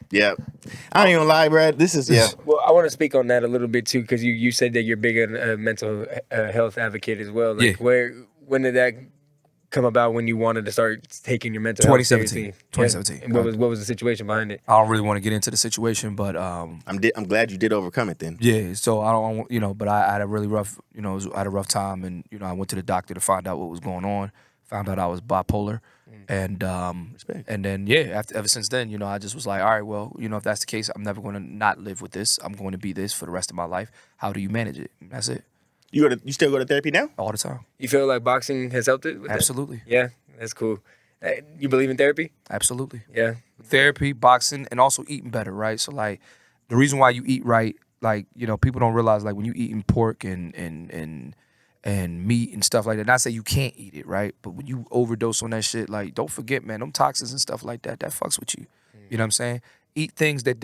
I ain't gonna lie, bro. This is Well, I want to speak on that a little bit too, because you said that you're big on a mental health advocate as well. Like, when did that come about? When you wanted to start taking your mental health 2017. seriously? 2017. And what was the situation behind it? I don't really want to get into the situation, but I'm glad you did overcome it then. yeah. So I don't, but I had a really rough, I had a rough time, and I went to the doctor to find out what was going on. Found out I was bipolar. And then ever since then, I just was like, all right, well, if that's the case, I'm never going to not live with this. I'm going to be this for the rest of my life. How do you manage it? That's it. You still go to therapy now? All the time. You feel like boxing has helped it with that? Absolutely. Yeah, that's cool. You believe in therapy? Absolutely. Yeah. Therapy, boxing, and also eating better, right? So like the reason why you eat right, like, people don't realize, like, when you eating pork and meat and stuff like that. Not say you can't eat it, right? But when you overdose on that shit, like, don't forget, man, them toxins and stuff like that fucks with you. You know what I'm saying? Eat things that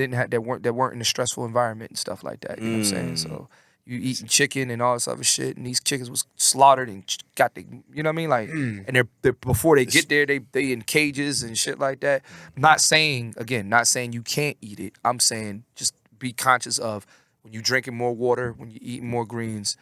weren't in a stressful environment and stuff like that. You know what I'm saying? So you eating chicken and all this other shit, and these chickens was slaughtered and got the, you know what I mean? Like, and they're before they get there, they in cages and shit like that. Not saying you can't eat it. I'm saying just be conscious of when you drinking more water, when you eating more greens,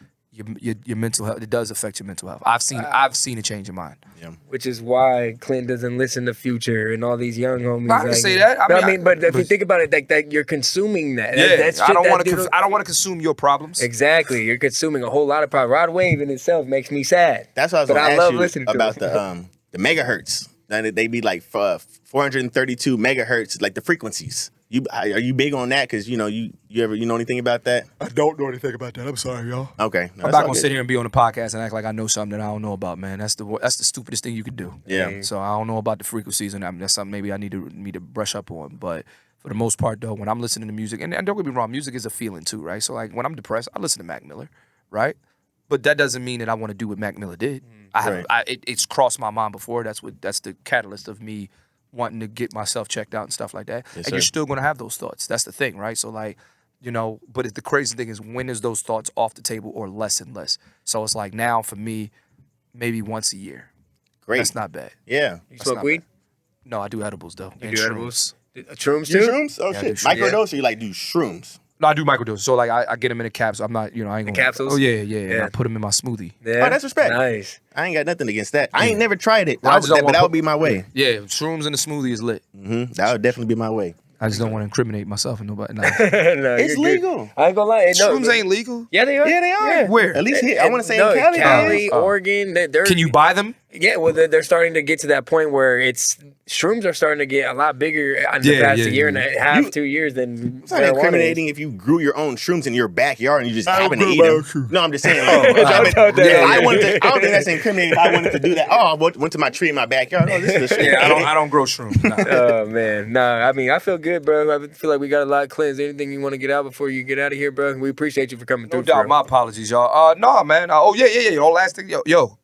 your mental health. It does affect your mental health. I've seen a change in mine. Yeah. Which is why Clint doesn't listen to Future and all these young homies. I can say that. But if you think about it, that you're consuming that. Yeah, that's I don't want to consume your problems. Exactly, you're consuming a whole lot of problems. Rod Wave in itself makes me sad. That's why I was going to ask you about the megahertz. They be like 432 megahertz, like the frequencies. Are you big on that? Because you know anything about that? I don't know anything about that. I'm sorry, y'all. Okay, I'm not gonna sit here and be on the podcast and act like I know something that I don't know about, man. That's the stupidest thing you could do. Yeah. So I don't know about the frequencies, and that's something maybe I need to brush up on. But for the most part, though, when I'm listening to music, and don't get me wrong, music is a feeling too, right? So like when I'm depressed, I listen to Mac Miller, right? But that doesn't mean that I want to do what Mac Miller did. It's crossed my mind before. That's the catalyst of me wanting to get myself checked out and stuff like that. Yes, and you're still going to have those thoughts. That's the thing, right? So like, but the crazy thing is when is those thoughts off the table or less and less? So it's like now for me, maybe once a year. Great. That's not bad. Yeah. You smoke weed? Bad. No, I do edibles though. You do edibles? Shrooms too? Shrooms? Oh, shit. Microdose or you like do shrooms? No, I do microdose. So like I get them in a cap. So I'm not, I ain't gonna. Capsules? Oh yeah. And I put them in my smoothie. Yeah. Oh, that's respect. Nice. I ain't got nothing against that. I ain't never tried it. Well, but that would be my way. Yeah, shrooms in the smoothie is lit. Mm-hmm. That would definitely be my way. I just don't want to incriminate myself and nobody. Nah. No, It's legal. I ain't gonna lie. Shrooms ain't legal. Yeah, they are. Yeah, they are. Yeah. Where? At least here. I want to say in Cali. Cali, Oregon. Can you buy them? Yeah, well, they're starting to get to that point where shrooms are starting to get a lot bigger in the past year and a half, 2 years than it's not incriminating if you grew your own shrooms in your backyard and you just happen to eat them. No, I'm just saying. I don't think that's incriminating if I wanted to do that. Oh, I went to my tree in my backyard. Oh, this is a shroom. Yeah, I don't grow shrooms. Nah. Oh, man. Nah, I mean, I feel good, bro. I feel like we got a lot of cleanse. Anything you want to get out before you get out of here, bro? We appreciate you for coming through. No doubt. My apologies, y'all. No, man. Oh, yeah. Last thing. Yo.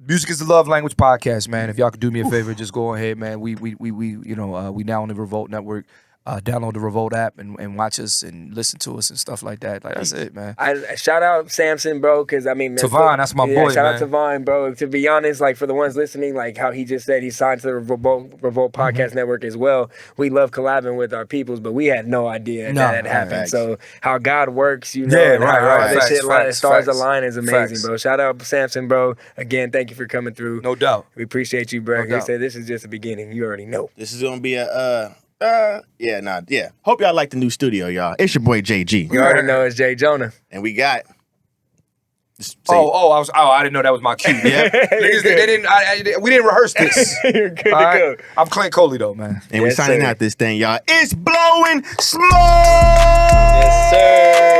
Music is the Love Language podcast, man. If y'all could do me a favor, just go ahead, man. We now on the Revolt Network. Download the Revolt app and watch us and listen to us and stuff like that. Like that's it, man. I shout out Samson, bro, because I mean, Tavon, that's my boy, shout man. out Tavon, bro. To be honest, like for the ones listening, like how he just said he signed to the Revolt Podcast Network as well. We love collabing with our peoples, but we had no idea that had happened. Facts. So how God works, right. This shit, Facts. stars align is amazing, Facts. bro. Shout out Samson, bro. Again, thank you for coming through. No doubt. We appreciate you, bro. No doubt. Say this is just the beginning. You already know. This is gonna be a Hope y'all like the new studio, y'all. It's your boy JG. You already know it's Jay Jonah. And we got. I didn't know that was my cue. Yeah, niggas, they didn't. We didn't rehearse this. You're good to go. I'm Clint Coley though, man. And we signing out this thing, y'all. It's blowing smoke. Yes, sir.